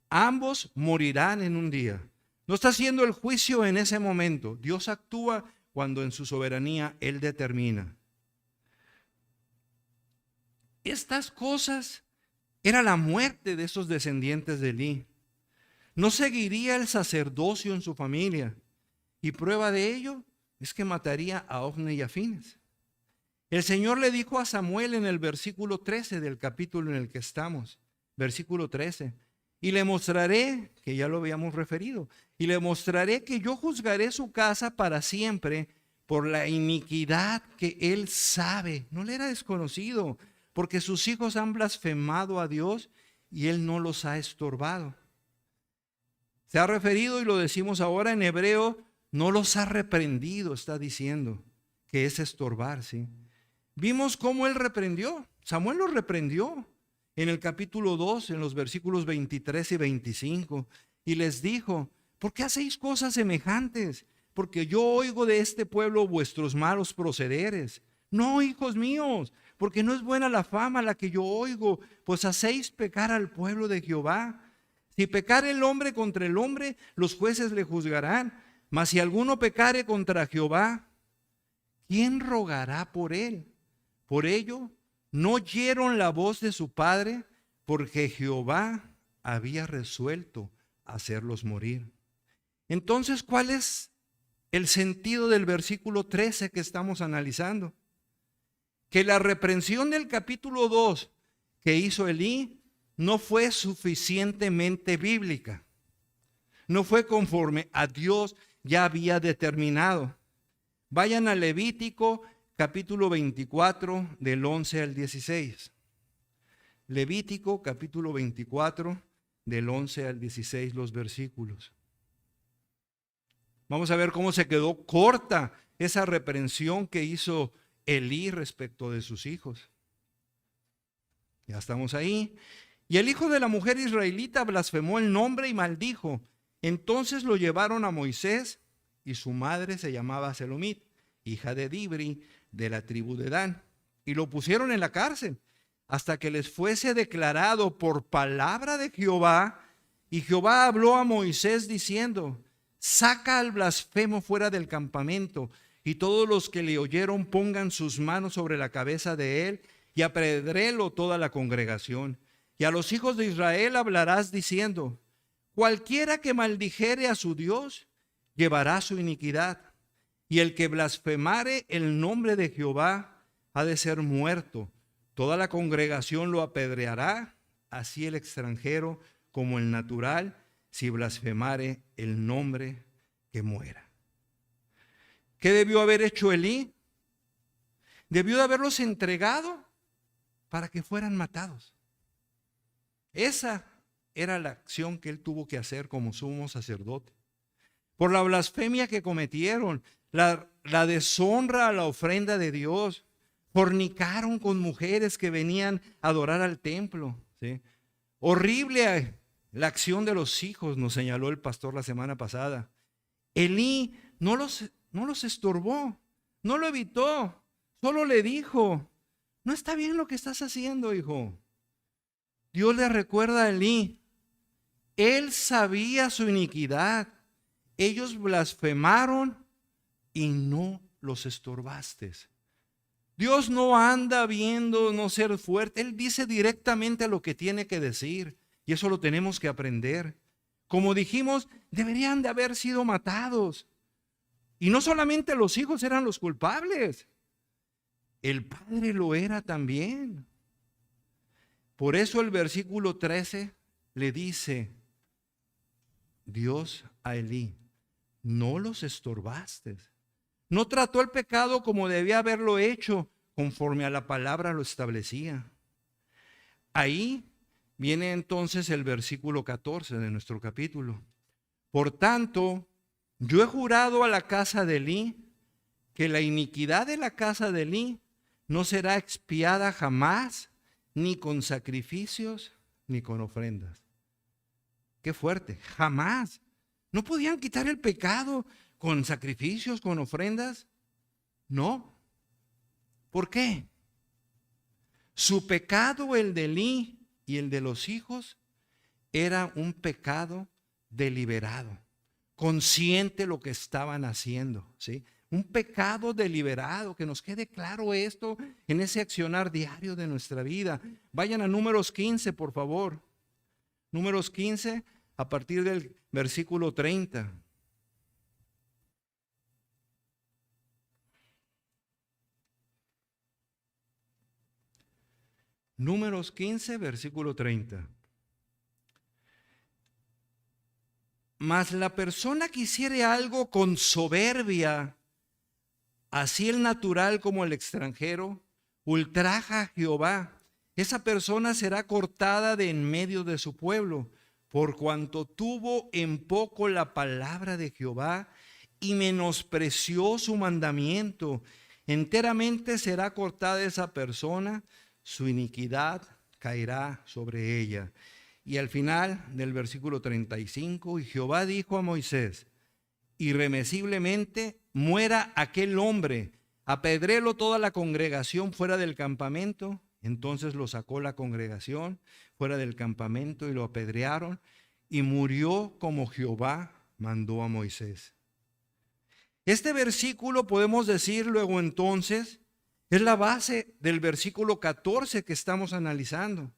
ambos morirán en un día. No está haciendo el juicio en ese momento. Dios actúa cuando en su soberanía Él determina. Estas cosas era la muerte de esos descendientes de Elí. No seguiría el sacerdocio en su familia. Y prueba de ello es que mataría a Ofni y a Fines. El Señor le dijo a Samuel en el versículo 13 del capítulo en el que estamos, versículo 13, y le mostraré, que ya lo habíamos referido, y le mostraré que yo juzgaré su casa para siempre por la iniquidad que él sabe. No le era desconocido, porque sus hijos han blasfemado a Dios y él no los ha estorbado. Se ha referido, y lo decimos ahora en hebreo, no los ha reprendido, está diciendo, que es estorbar, ¿sí? Vimos cómo él reprendió. Samuel los reprendió en el capítulo 2, en los versículos 23 y 25. Y les dijo, ¿por qué hacéis cosas semejantes? Porque yo oigo de este pueblo vuestros malos procederes. No, hijos míos, porque no es buena la fama la que yo oigo, pues hacéis pecar al pueblo de Jehová. Si pecare el hombre contra el hombre, los jueces le juzgarán. Mas si alguno pecare contra Jehová, ¿quién rogará por él? Por ello, no oyeron la voz de su padre, porque Jehová había resuelto hacerlos morir. Entonces, ¿cuál es el sentido del versículo 13 que estamos analizando? Que la reprensión del capítulo 2 que hizo Elí no fue suficientemente bíblica. No fue conforme a Dios ya había determinado. Vayan a Levítico capítulo 24 del 11 al 16. Levítico capítulo 24, del 11 al 16 los versículos. Vamos a ver cómo se quedó corta esa reprensión que hizo Elí respecto de sus hijos. Ya estamos ahí. Y el hijo de la mujer israelita blasfemó el nombre y maldijo. Entonces lo llevaron a Moisés, y su madre se llamaba Selomit, hija de Dibri, de la tribu de Dan. Y lo pusieron en la cárcel hasta que les fuese declarado por palabra de Jehová. Y Jehová habló a Moisés diciendo: saca al blasfemo fuera del campamento, y todos los que le oyeron pongan sus manos sobre la cabeza de él, y apedréelo toda la congregación. Y a los hijos de Israel hablarás diciendo: cualquiera que maldijere a su Dios, llevará su iniquidad. Y el que blasfemare el nombre de Jehová ha de ser muerto. Toda la congregación lo apedreará, así el extranjero como el natural, si blasfemare el nombre, que muera. ¿Qué debió haber hecho Elí? Debió de haberlos entregado para que fueran matados. Esa era la acción que él tuvo que hacer como sumo sacerdote. Por la blasfemia que cometieron, la deshonra a la ofrenda de Dios, fornicaron con mujeres que venían a adorar al templo, ¿sí? Horrible la acción de los hijos, nos señaló el pastor la semana pasada. Elí no los estorbó, no lo evitó, solo le dijo: no está bien lo que estás haciendo, hijo. Dios le recuerda a Elí, él sabía su iniquidad, ellos blasfemaron y no los estorbaste. Dios no anda viendo no ser fuerte, Él dice directamente lo que tiene que decir, y eso lo tenemos que aprender. Como dijimos, deberían de haber sido matados, y no solamente los hijos eran los culpables, el padre lo era también. Por eso el versículo 13 le dice Dios a Elí: no los estorbaste. No trató el pecado como debía haberlo hecho, conforme a la palabra lo establecía. Ahí viene entonces el versículo 14 de nuestro capítulo. Por tanto, yo he jurado a la casa de Elí que la iniquidad de la casa de Elí no será expiada jamás, ni con sacrificios, ni con ofrendas. Qué fuerte, jamás. ¿No podían quitar el pecado con sacrificios, con ofrendas? No. ¿Por qué? Su pecado, el de Elí y el de los hijos, era un pecado deliberado, consciente de lo que estaban haciendo, ¿sí? Un pecado deliberado, que nos quede claro esto en ese accionar diario de nuestra vida. Vayan a Números 15, por favor. Números 15, a partir del versículo 30. Números 15, versículo 30. Mas la persona que hiciere algo con soberbia, así el natural como el extranjero, ultraja a Jehová, esa persona será cortada de en medio de su pueblo, por cuanto tuvo en poco la palabra de Jehová y menospreció su mandamiento. Enteramente será cortada esa persona, su iniquidad caerá sobre ella. Y al final del versículo 35, y Jehová dijo a Moisés: irremisiblemente muera aquel hombre, apedréelo toda la congregación fuera del campamento. Entonces lo sacó la congregación fuera del campamento y lo apedrearon, y murió como Jehová mandó a Moisés. Este versículo, podemos decir luego entonces, es la base del versículo 14 que estamos analizando.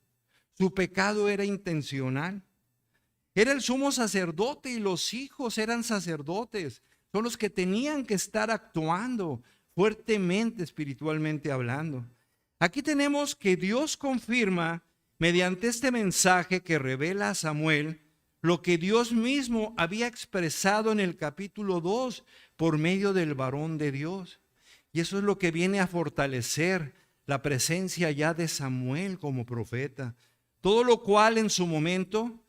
Su pecado era intencional. Era el sumo sacerdote y los hijos eran sacerdotes. Son los que tenían que estar actuando fuertemente espiritualmente hablando. Aquí tenemos que Dios confirma mediante este mensaje que revela a Samuel lo que Dios mismo había expresado en el capítulo 2 por medio del varón de Dios. Y eso es lo que viene a fortalecer la presencia ya de Samuel como profeta, todo lo cual en su momento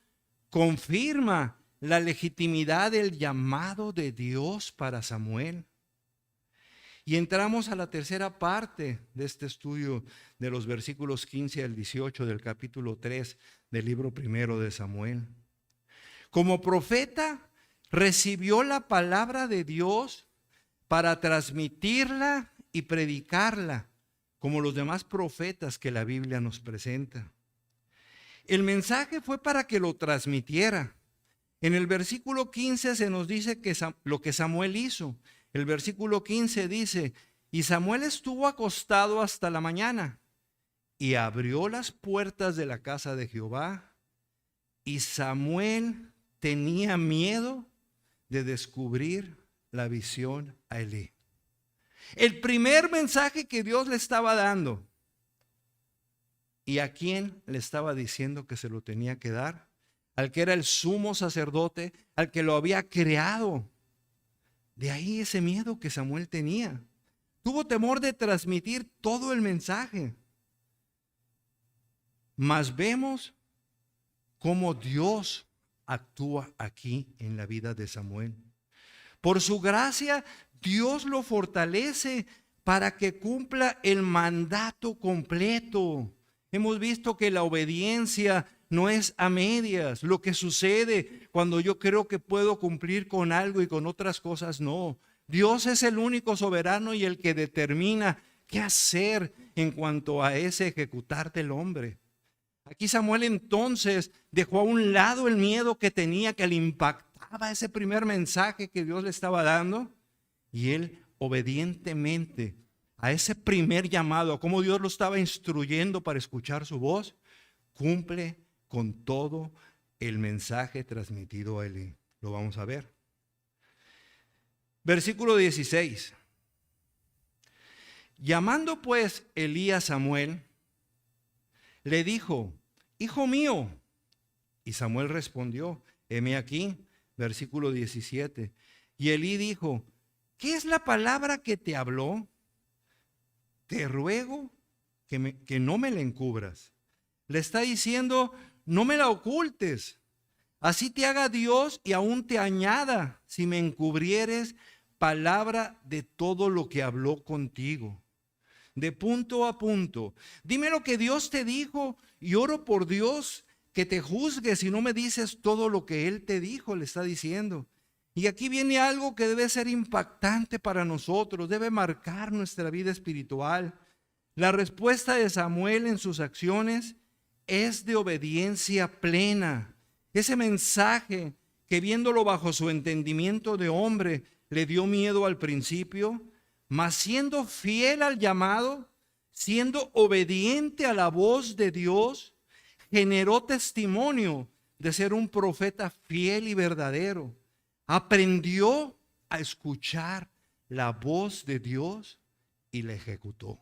confirma la legitimidad del llamado de Dios para Samuel. Y entramos a la tercera parte de este estudio de los versículos 15 al 18 del capítulo 3 del libro primero de Samuel. Como profeta, recibió la palabra de Dios para transmitirla y predicarla, como los demás profetas que la Biblia nos presenta. El mensaje fue para que lo transmitiera. En el versículo 15 se nos dice que lo que Samuel hizo. El versículo 15 dice, y Samuel estuvo acostado hasta la mañana y abrió las puertas de la casa de Jehová, y Samuel tenía miedo de descubrir la visión a Elí. El primer mensaje que Dios le estaba dando, ¿y a quién le estaba diciendo que se lo tenía que dar? Al que era el sumo sacerdote, al que lo había creado. De ahí ese miedo que Samuel tenía. Tuvo temor de transmitir todo el mensaje. Mas vemos cómo Dios actúa aquí en la vida de Samuel. Por su gracia, Dios lo fortalece para que cumpla el mandato completo. Hemos visto que la obediencia no es a medias. Lo que sucede cuando yo creo que puedo cumplir con algo y con otras cosas no. Dios es el único soberano y el que determina qué hacer en cuanto a ese ejecutar del hombre. Aquí Samuel entonces dejó a un lado el miedo que tenía, que le impactaba ese primer mensaje que Dios le estaba dando, y él obedientemente a ese primer llamado, a cómo Dios lo estaba instruyendo para escuchar su voz, cumple con todo el mensaje transmitido a él. Lo vamos a ver. Versículo 16. Llamando pues Elí a Samuel, le dijo, hijo mío. Y Samuel respondió, heme aquí. Versículo 17. Y Elí dijo, ¿qué es la palabra que te habló? Te ruego que no me la encubras. Le está diciendo, no me la ocultes. Así te haga Dios y aún te añada si me encubrieres palabra de todo lo que habló contigo. De punto a punto. Dime lo que Dios te dijo y oro por Dios que te juzgue si no me dices todo lo que Él te dijo, le está diciendo. Y aquí viene algo que debe ser impactante para nosotros, debe marcar nuestra vida espiritual. La respuesta de Samuel en sus acciones es de obediencia plena. Ese mensaje que viéndolo bajo su entendimiento de hombre le dio miedo al principio, mas siendo fiel al llamado, siendo obediente a la voz de Dios, generó testimonio de ser un profeta fiel y verdadero. Aprendió a escuchar la voz de Dios y la ejecutó.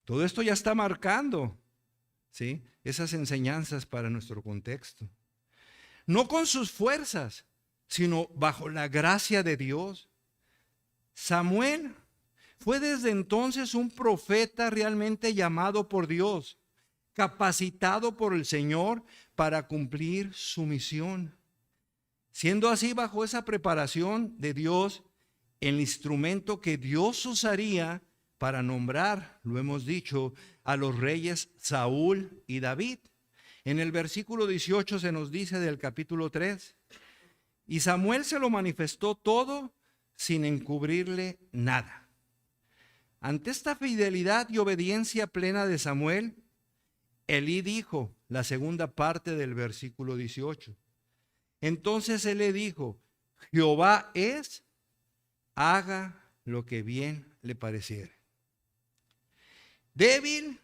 Todo esto ya está marcando, ¿sí?, esas enseñanzas para nuestro contexto. No con sus fuerzas, sino bajo la gracia de Dios. Samuel fue desde entonces un profeta realmente llamado por Dios, capacitado por el Señor para cumplir su misión. Siendo así, bajo esa preparación de Dios, el instrumento que Dios usaría para nombrar, lo hemos dicho, a los reyes Saúl y David. En el versículo 18 se nos dice del capítulo 3, y Samuel se lo manifestó todo sin encubrirle nada. Ante esta fidelidad y obediencia plena de Samuel, Elí dijo, la segunda parte del versículo 18. Entonces él le dijo, Jehová es, haga lo que bien le pareciere. Débil,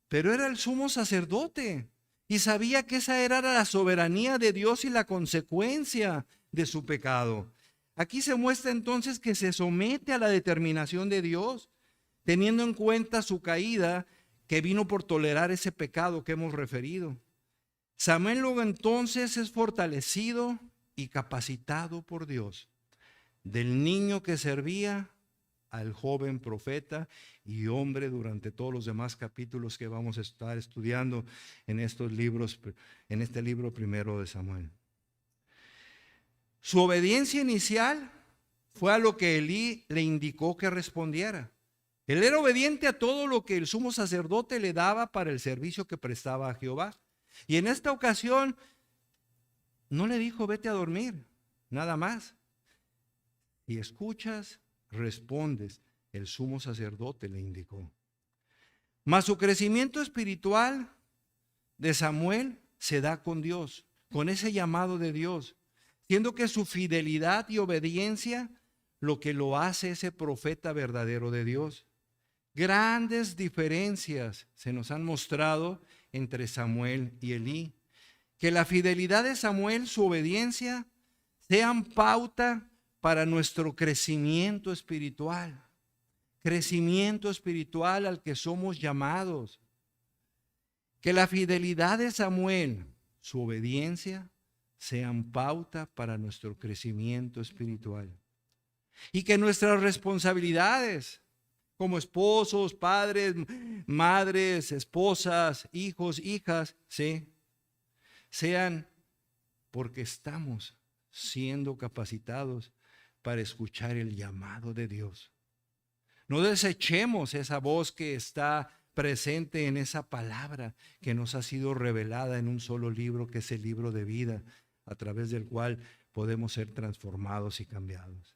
pero era el sumo sacerdote y sabía que esa era la soberanía de Dios y la consecuencia de su pecado. Aquí se muestra entonces que se somete a la determinación de Dios, teniendo en cuenta su caída que vino por tolerar ese pecado que hemos referido. Samuel luego entonces es fortalecido y capacitado por Dios. Del niño que servía al joven profeta y hombre durante todos los demás capítulos que vamos a estar estudiando en estos libros, en este libro primero de Samuel. Su obediencia inicial fue a lo que Elí le indicó que respondiera. Él era obediente a todo lo que el sumo sacerdote le daba para el servicio que prestaba a Jehová. Y en esta ocasión no le dijo vete a dormir, nada más. Y escuchas, respondes, el sumo sacerdote le indicó. Mas su crecimiento espiritual de Samuel se da con Dios, con ese llamado de Dios, siendo que su fidelidad y obediencia lo que lo hace ese profeta verdadero de Dios. Grandes diferencias se nos han mostrado entre Samuel y Elí. Que la fidelidad de Samuel, su obediencia, sean pauta para nuestro crecimiento espiritual al que somos llamados. Que la fidelidad de Samuel, su obediencia, sean pauta para nuestro crecimiento espiritual. Y que nuestras responsabilidades como esposos, padres, madres, esposas, hijos, hijas, ¿sí?, sean porque estamos siendo capacitados para escuchar el llamado de Dios. No desechemos esa voz que está presente en esa palabra que nos ha sido revelada en un solo libro, que es el libro de vida, a través del cual podemos ser transformados y cambiados.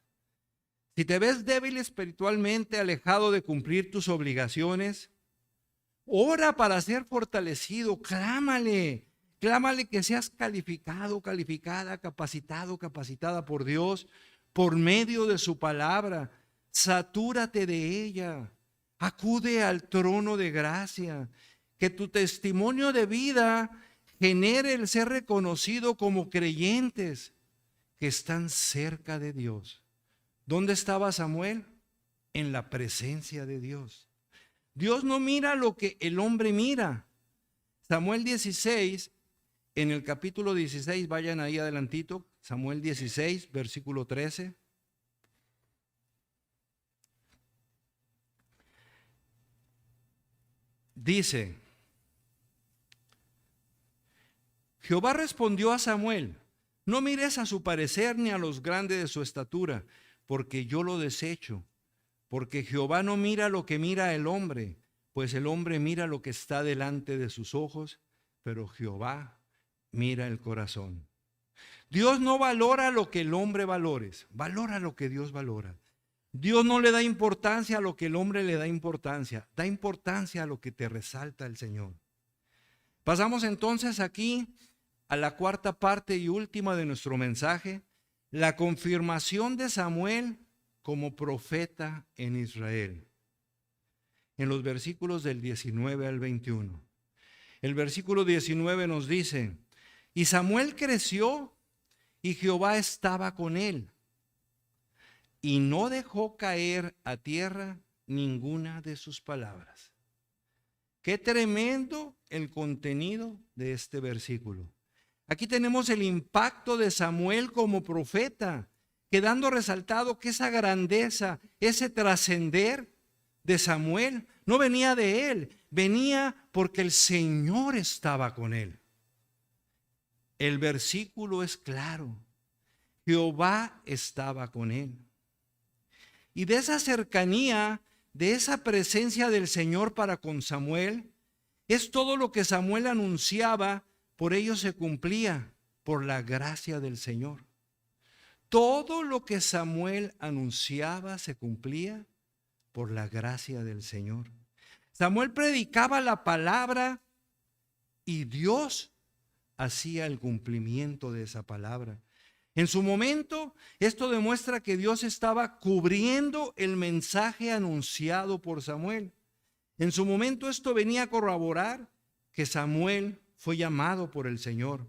Si te ves débil espiritualmente, alejado de cumplir tus obligaciones, ora para ser fortalecido, clámale que seas calificado, calificada, capacitado, capacitada por Dios, por medio de su palabra. Satúrate de ella, acude al trono de gracia, que tu testimonio de vida genere el ser reconocido como creyentes que están cerca de Dios. ¿Dónde estaba Samuel? En la presencia de Dios. Dios no mira lo que el hombre mira. Samuel 16, en el capítulo 16, vayan ahí adelantito, Samuel 16, versículo 13. Dice, Jehová respondió a Samuel, no mires a su parecer ni a los grandes de su estatura, porque yo lo desecho. Porque Jehová no mira lo que mira el hombre, pues el hombre mira lo que está delante de sus ojos, pero Jehová mira el corazón. Dios no valora lo que el hombre valora lo que Dios valora. Dios no le da importancia a lo que el hombre le da importancia a lo que te resalta el Señor. Pasamos entonces aquí a la cuarta parte y última de nuestro mensaje, la confirmación de Samuel como profeta en Israel. En los versículos del 19 al 21. El versículo 19 nos dice, y Samuel creció y Jehová estaba con él, y no dejó caer a tierra ninguna de sus palabras. Qué tremendo el contenido de este versículo. Aquí tenemos el impacto de Samuel como profeta, quedando resaltado que esa grandeza, ese trascender de Samuel no venía de él, venía porque el Señor estaba con él. El versículo es claro, Jehová estaba con él. Y de esa cercanía, de esa presencia del Señor para con Samuel, es todo lo que Samuel anunciaba, por ello se cumplía por la gracia del Señor. Todo lo que Samuel anunciaba se cumplía por la gracia del Señor. Samuel predicaba la palabra y Dios hacía el cumplimiento de esa palabra. En su momento, esto demuestra que Dios estaba cubriendo el mensaje anunciado por Samuel. En su momento esto venía a corroborar que Samuel fue llamado por el Señor,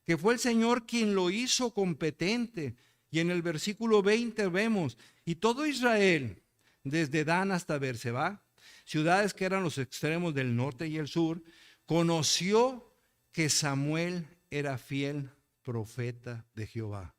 que fue el Señor quien lo hizo competente. Y en el versículo 20 vemos, y todo Israel, desde Dan hasta Berseba, ciudades que eran los extremos del norte y el sur, conoció que Samuel era fiel profeta de Jehová.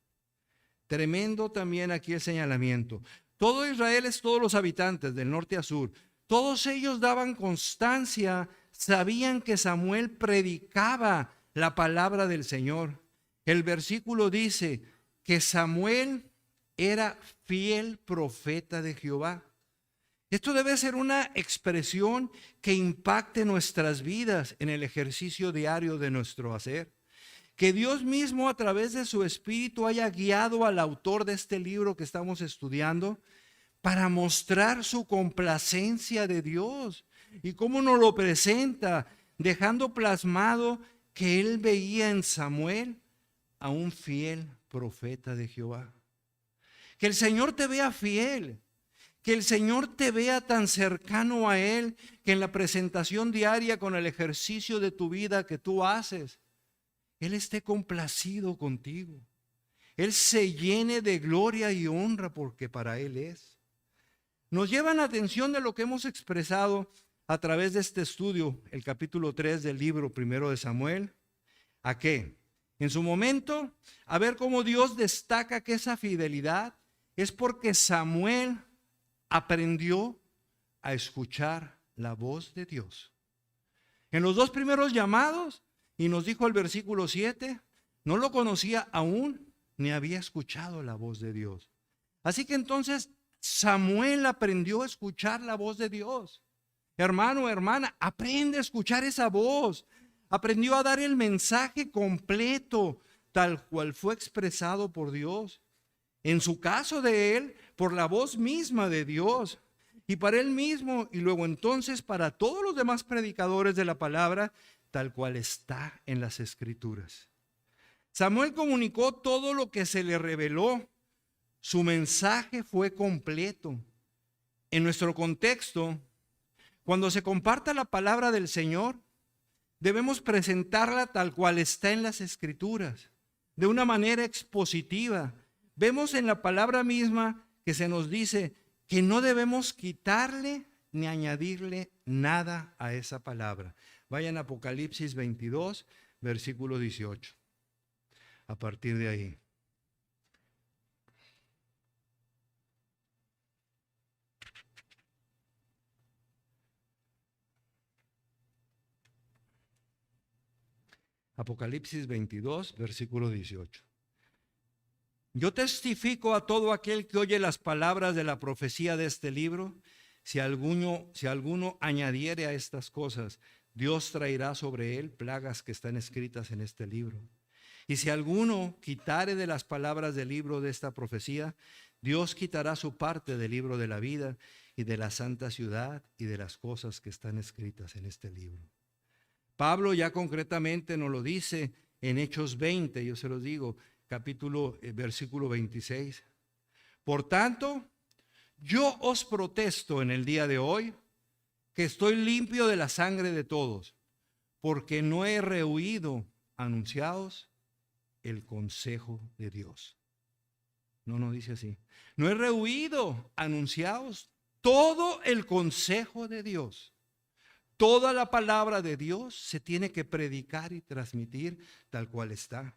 Tremendo también aquí el señalamiento. Todo Israel es todos los habitantes del norte a sur. Todos ellos daban constancia, sabían que Samuel predicaba la palabra del Señor. El versículo dice que Samuel era fiel profeta de Jehová. Esto debe ser una expresión que impacte nuestras vidas en el ejercicio diario de nuestro hacer. Que Dios mismo a través de su Espíritu haya guiado al autor de este libro que estamos estudiando para mostrar su complacencia de Dios y cómo nos lo presenta, dejando plasmado que él veía en Samuel a un fiel profeta de Jehová. Que el Señor te vea fiel, que el Señor te vea tan cercano a Él, que en la presentación diaria con el ejercicio de tu vida que tú haces, Él esté complacido contigo. Él se llene de gloria y honra porque para Él es. Nos llevan a atención de lo que hemos expresado a través de este estudio, el capítulo 3 del libro primero de Samuel. ¿A qué? En su momento, a ver cómo Dios destaca que esa fidelidad es porque Samuel aprendió a escuchar la voz de Dios. En los dos primeros llamados, y nos dijo el versículo 7, no lo conocía aún ni había escuchado la voz de Dios. Así que entonces Samuel aprendió a escuchar la voz de Dios. Hermano, hermana, aprende a escuchar esa voz. Aprendió a dar el mensaje completo, tal cual fue expresado por Dios. En su caso de él, por la voz misma de Dios. Y para él mismo, y luego entonces para todos los demás predicadores de la palabra, tal cual está en las Escrituras. Samuel comunicó todo lo que se le reveló. Su mensaje fue completo. En nuestro contexto, cuando se comparta la palabra del Señor, debemos presentarla tal cual está en las Escrituras, de una manera expositiva. Vemos en la palabra misma que se nos dice que no debemos quitarle ni añadirle nada a esa palabra. Vayan a Apocalipsis 22, versículo 18. A partir de ahí. Apocalipsis 22, versículo 18. Yo testifico a todo aquel que oye las palabras de la profecía de este libro, si alguno añadiere a estas cosas, Dios traerá sobre él plagas que están escritas en este libro. Y si alguno quitare de las palabras del libro de esta profecía, Dios quitará su parte del libro de la vida y de la santa ciudad y de las cosas que están escritas en este libro. Pablo ya concretamente nos lo dice en Hechos 20, yo se los digo, versículo 26. Por tanto, yo os protesto en el día de hoy que estoy limpio de la sangre de todos, porque no he rehuido anunciaos el consejo de Dios. No dice así. No he rehuido anunciaos todo el consejo de Dios. Toda la palabra de Dios se tiene que predicar y transmitir tal cual está.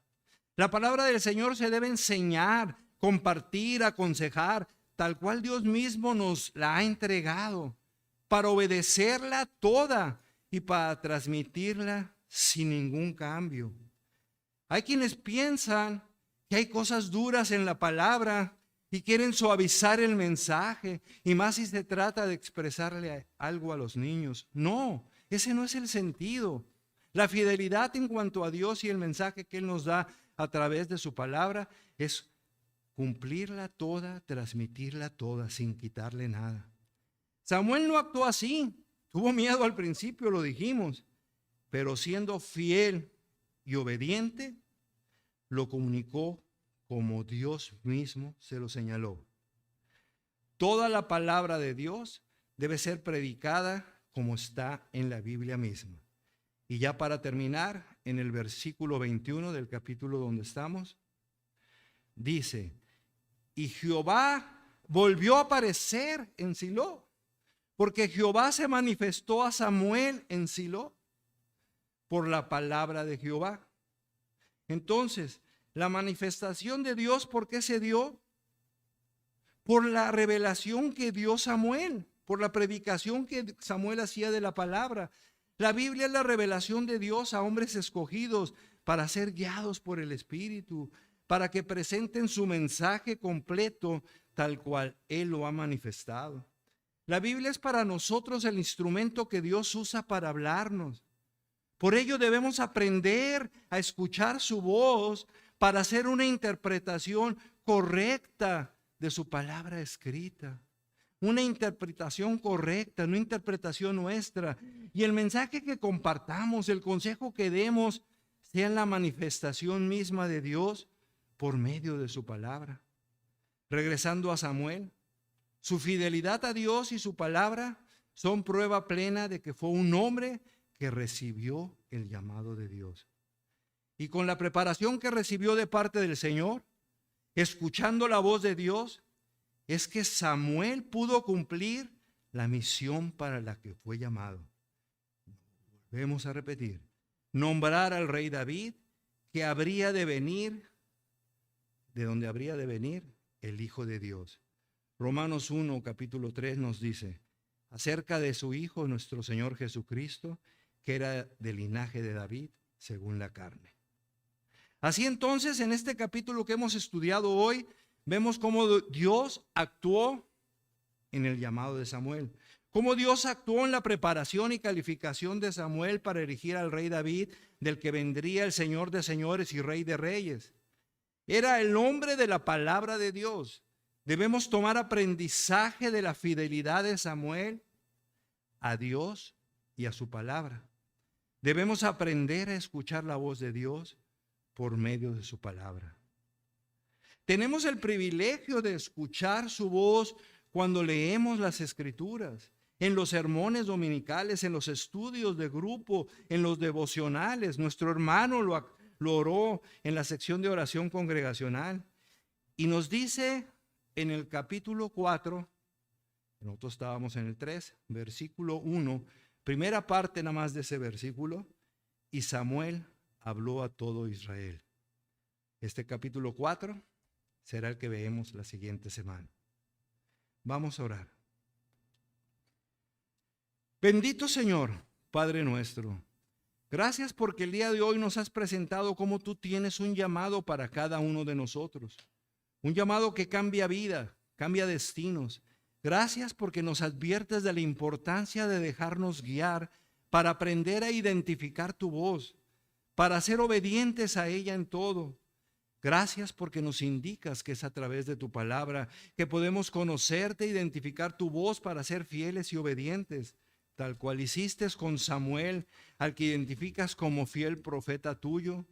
La palabra del Señor se debe enseñar, compartir, aconsejar, tal cual Dios mismo nos la ha entregado, para obedecerla toda y para transmitirla sin ningún cambio. Hay quienes piensan que hay cosas duras en la palabra y quieren suavizar el mensaje, y más si se trata de expresarle algo a los niños. No, ese no es el sentido. La fidelidad en cuanto a Dios y el mensaje que Él nos da a través de su palabra es cumplirla toda, transmitirla toda, sin quitarle nada. Samuel no actuó así, tuvo miedo al principio, lo dijimos, pero siendo fiel y obediente, lo comunicó como Dios mismo se lo señaló. Toda la palabra de Dios debe ser predicada como está en la Biblia misma. Y ya para terminar, en el versículo 21 del capítulo donde estamos, dice, y Jehová volvió a aparecer en Silo, porque Jehová se manifestó a Samuel en Silo por la palabra de Jehová. Entonces, la manifestación de Dios, ¿por qué se dio? por la revelación que dio Samuel, por la predicación que Samuel hacía de la palabra. La Biblia es la revelación de Dios a hombres escogidos para ser guiados por el Espíritu, para que presenten su mensaje completo tal cual Él lo ha manifestado. La Biblia es para nosotros el instrumento que Dios usa para hablarnos. Por ello debemos aprender a escuchar su voz para hacer una interpretación correcta de su palabra escrita. Una interpretación correcta, no interpretación nuestra. Y el mensaje que compartamos, el consejo que demos, sea la manifestación misma de Dios por medio de su palabra. Regresando a Samuel, su fidelidad a Dios y su palabra son prueba plena de que fue un hombre que recibió el llamado de Dios. Y con la preparación que recibió de parte del Señor, escuchando la voz de Dios, es que Samuel pudo cumplir la misión para la que fue llamado. Volvemos a repetir, nombrar al rey David, que habría de venir, de donde habría de venir el Hijo de Dios. Romanos 1, capítulo 3 nos dice acerca de su Hijo, nuestro Señor Jesucristo, que era del linaje de David según la carne. Así entonces, en este capítulo que hemos estudiado hoy, vemos cómo Dios actuó en el llamado de Samuel, cómo Dios actuó en la preparación y calificación de Samuel para erigir al rey David, del que vendría el Señor de señores y Rey de reyes. Era el hombre de la palabra de Dios. Debemos tomar aprendizaje de la fidelidad de Samuel a Dios y a su palabra. Debemos aprender a escuchar la voz de Dios por medio de su palabra. Tenemos el privilegio de escuchar su voz cuando leemos las Escrituras, en los sermones dominicales, en los estudios de grupo, en los devocionales. Nuestro hermano lo oró en la sección de oración congregacional y nos dice en el capítulo 4, nosotros estábamos en el 3, versículo 1, primera parte nada más de ese versículo, y Samuel habló a todo Israel. Este capítulo 4 será el que veamos la siguiente semana. Vamos a orar. Bendito Señor, Padre nuestro, gracias porque el día de hoy nos has presentado cómo tú tienes un llamado para cada uno de nosotros. Un llamado que cambia vida, cambia destinos. Gracias porque nos adviertes de la importancia de dejarnos guiar para aprender a identificar tu voz, para ser obedientes a ella en todo. Gracias porque nos indicas que es a través de tu palabra que podemos conocerte, identificar tu voz para ser fieles y obedientes, tal cual hiciste con Samuel, al que identificas como fiel profeta tuyo.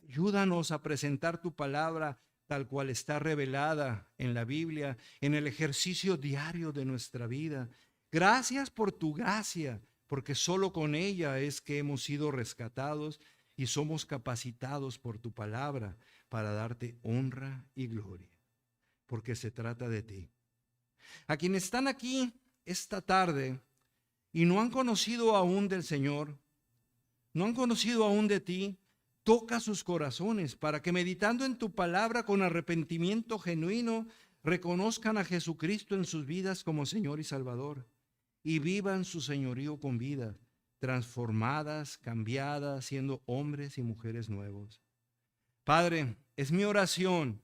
Ayúdanos a presentar tu palabra tal cual está revelada en la Biblia, en el ejercicio diario de nuestra vida. Gracias por tu gracia, porque solo con ella es que hemos sido rescatados y somos capacitados por tu palabra para darte honra y gloria, porque se trata de ti. A quienes están aquí esta tarde y no han conocido aún del Señor, no han conocido aún de ti, toca sus corazones para que meditando en tu palabra con arrepentimiento genuino, reconozcan a Jesucristo en sus vidas como Señor y Salvador y vivan su señorío con vida, transformadas, cambiadas, siendo hombres y mujeres nuevos. Padre, es mi oración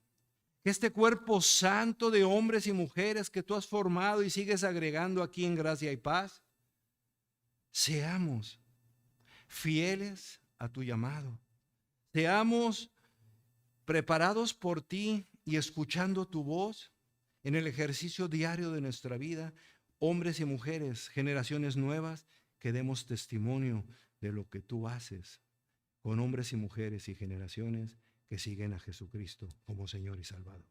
que este cuerpo santo de hombres y mujeres que tú has formado y sigues agregando aquí en Gracia y Paz, seamos fieles a tu llamado. Seamos preparados por ti y escuchando tu voz en el ejercicio diario de nuestra vida, hombres y mujeres, generaciones nuevas, que demos testimonio de lo que tú haces con hombres y mujeres y generaciones que siguen a Jesucristo como Señor y Salvador.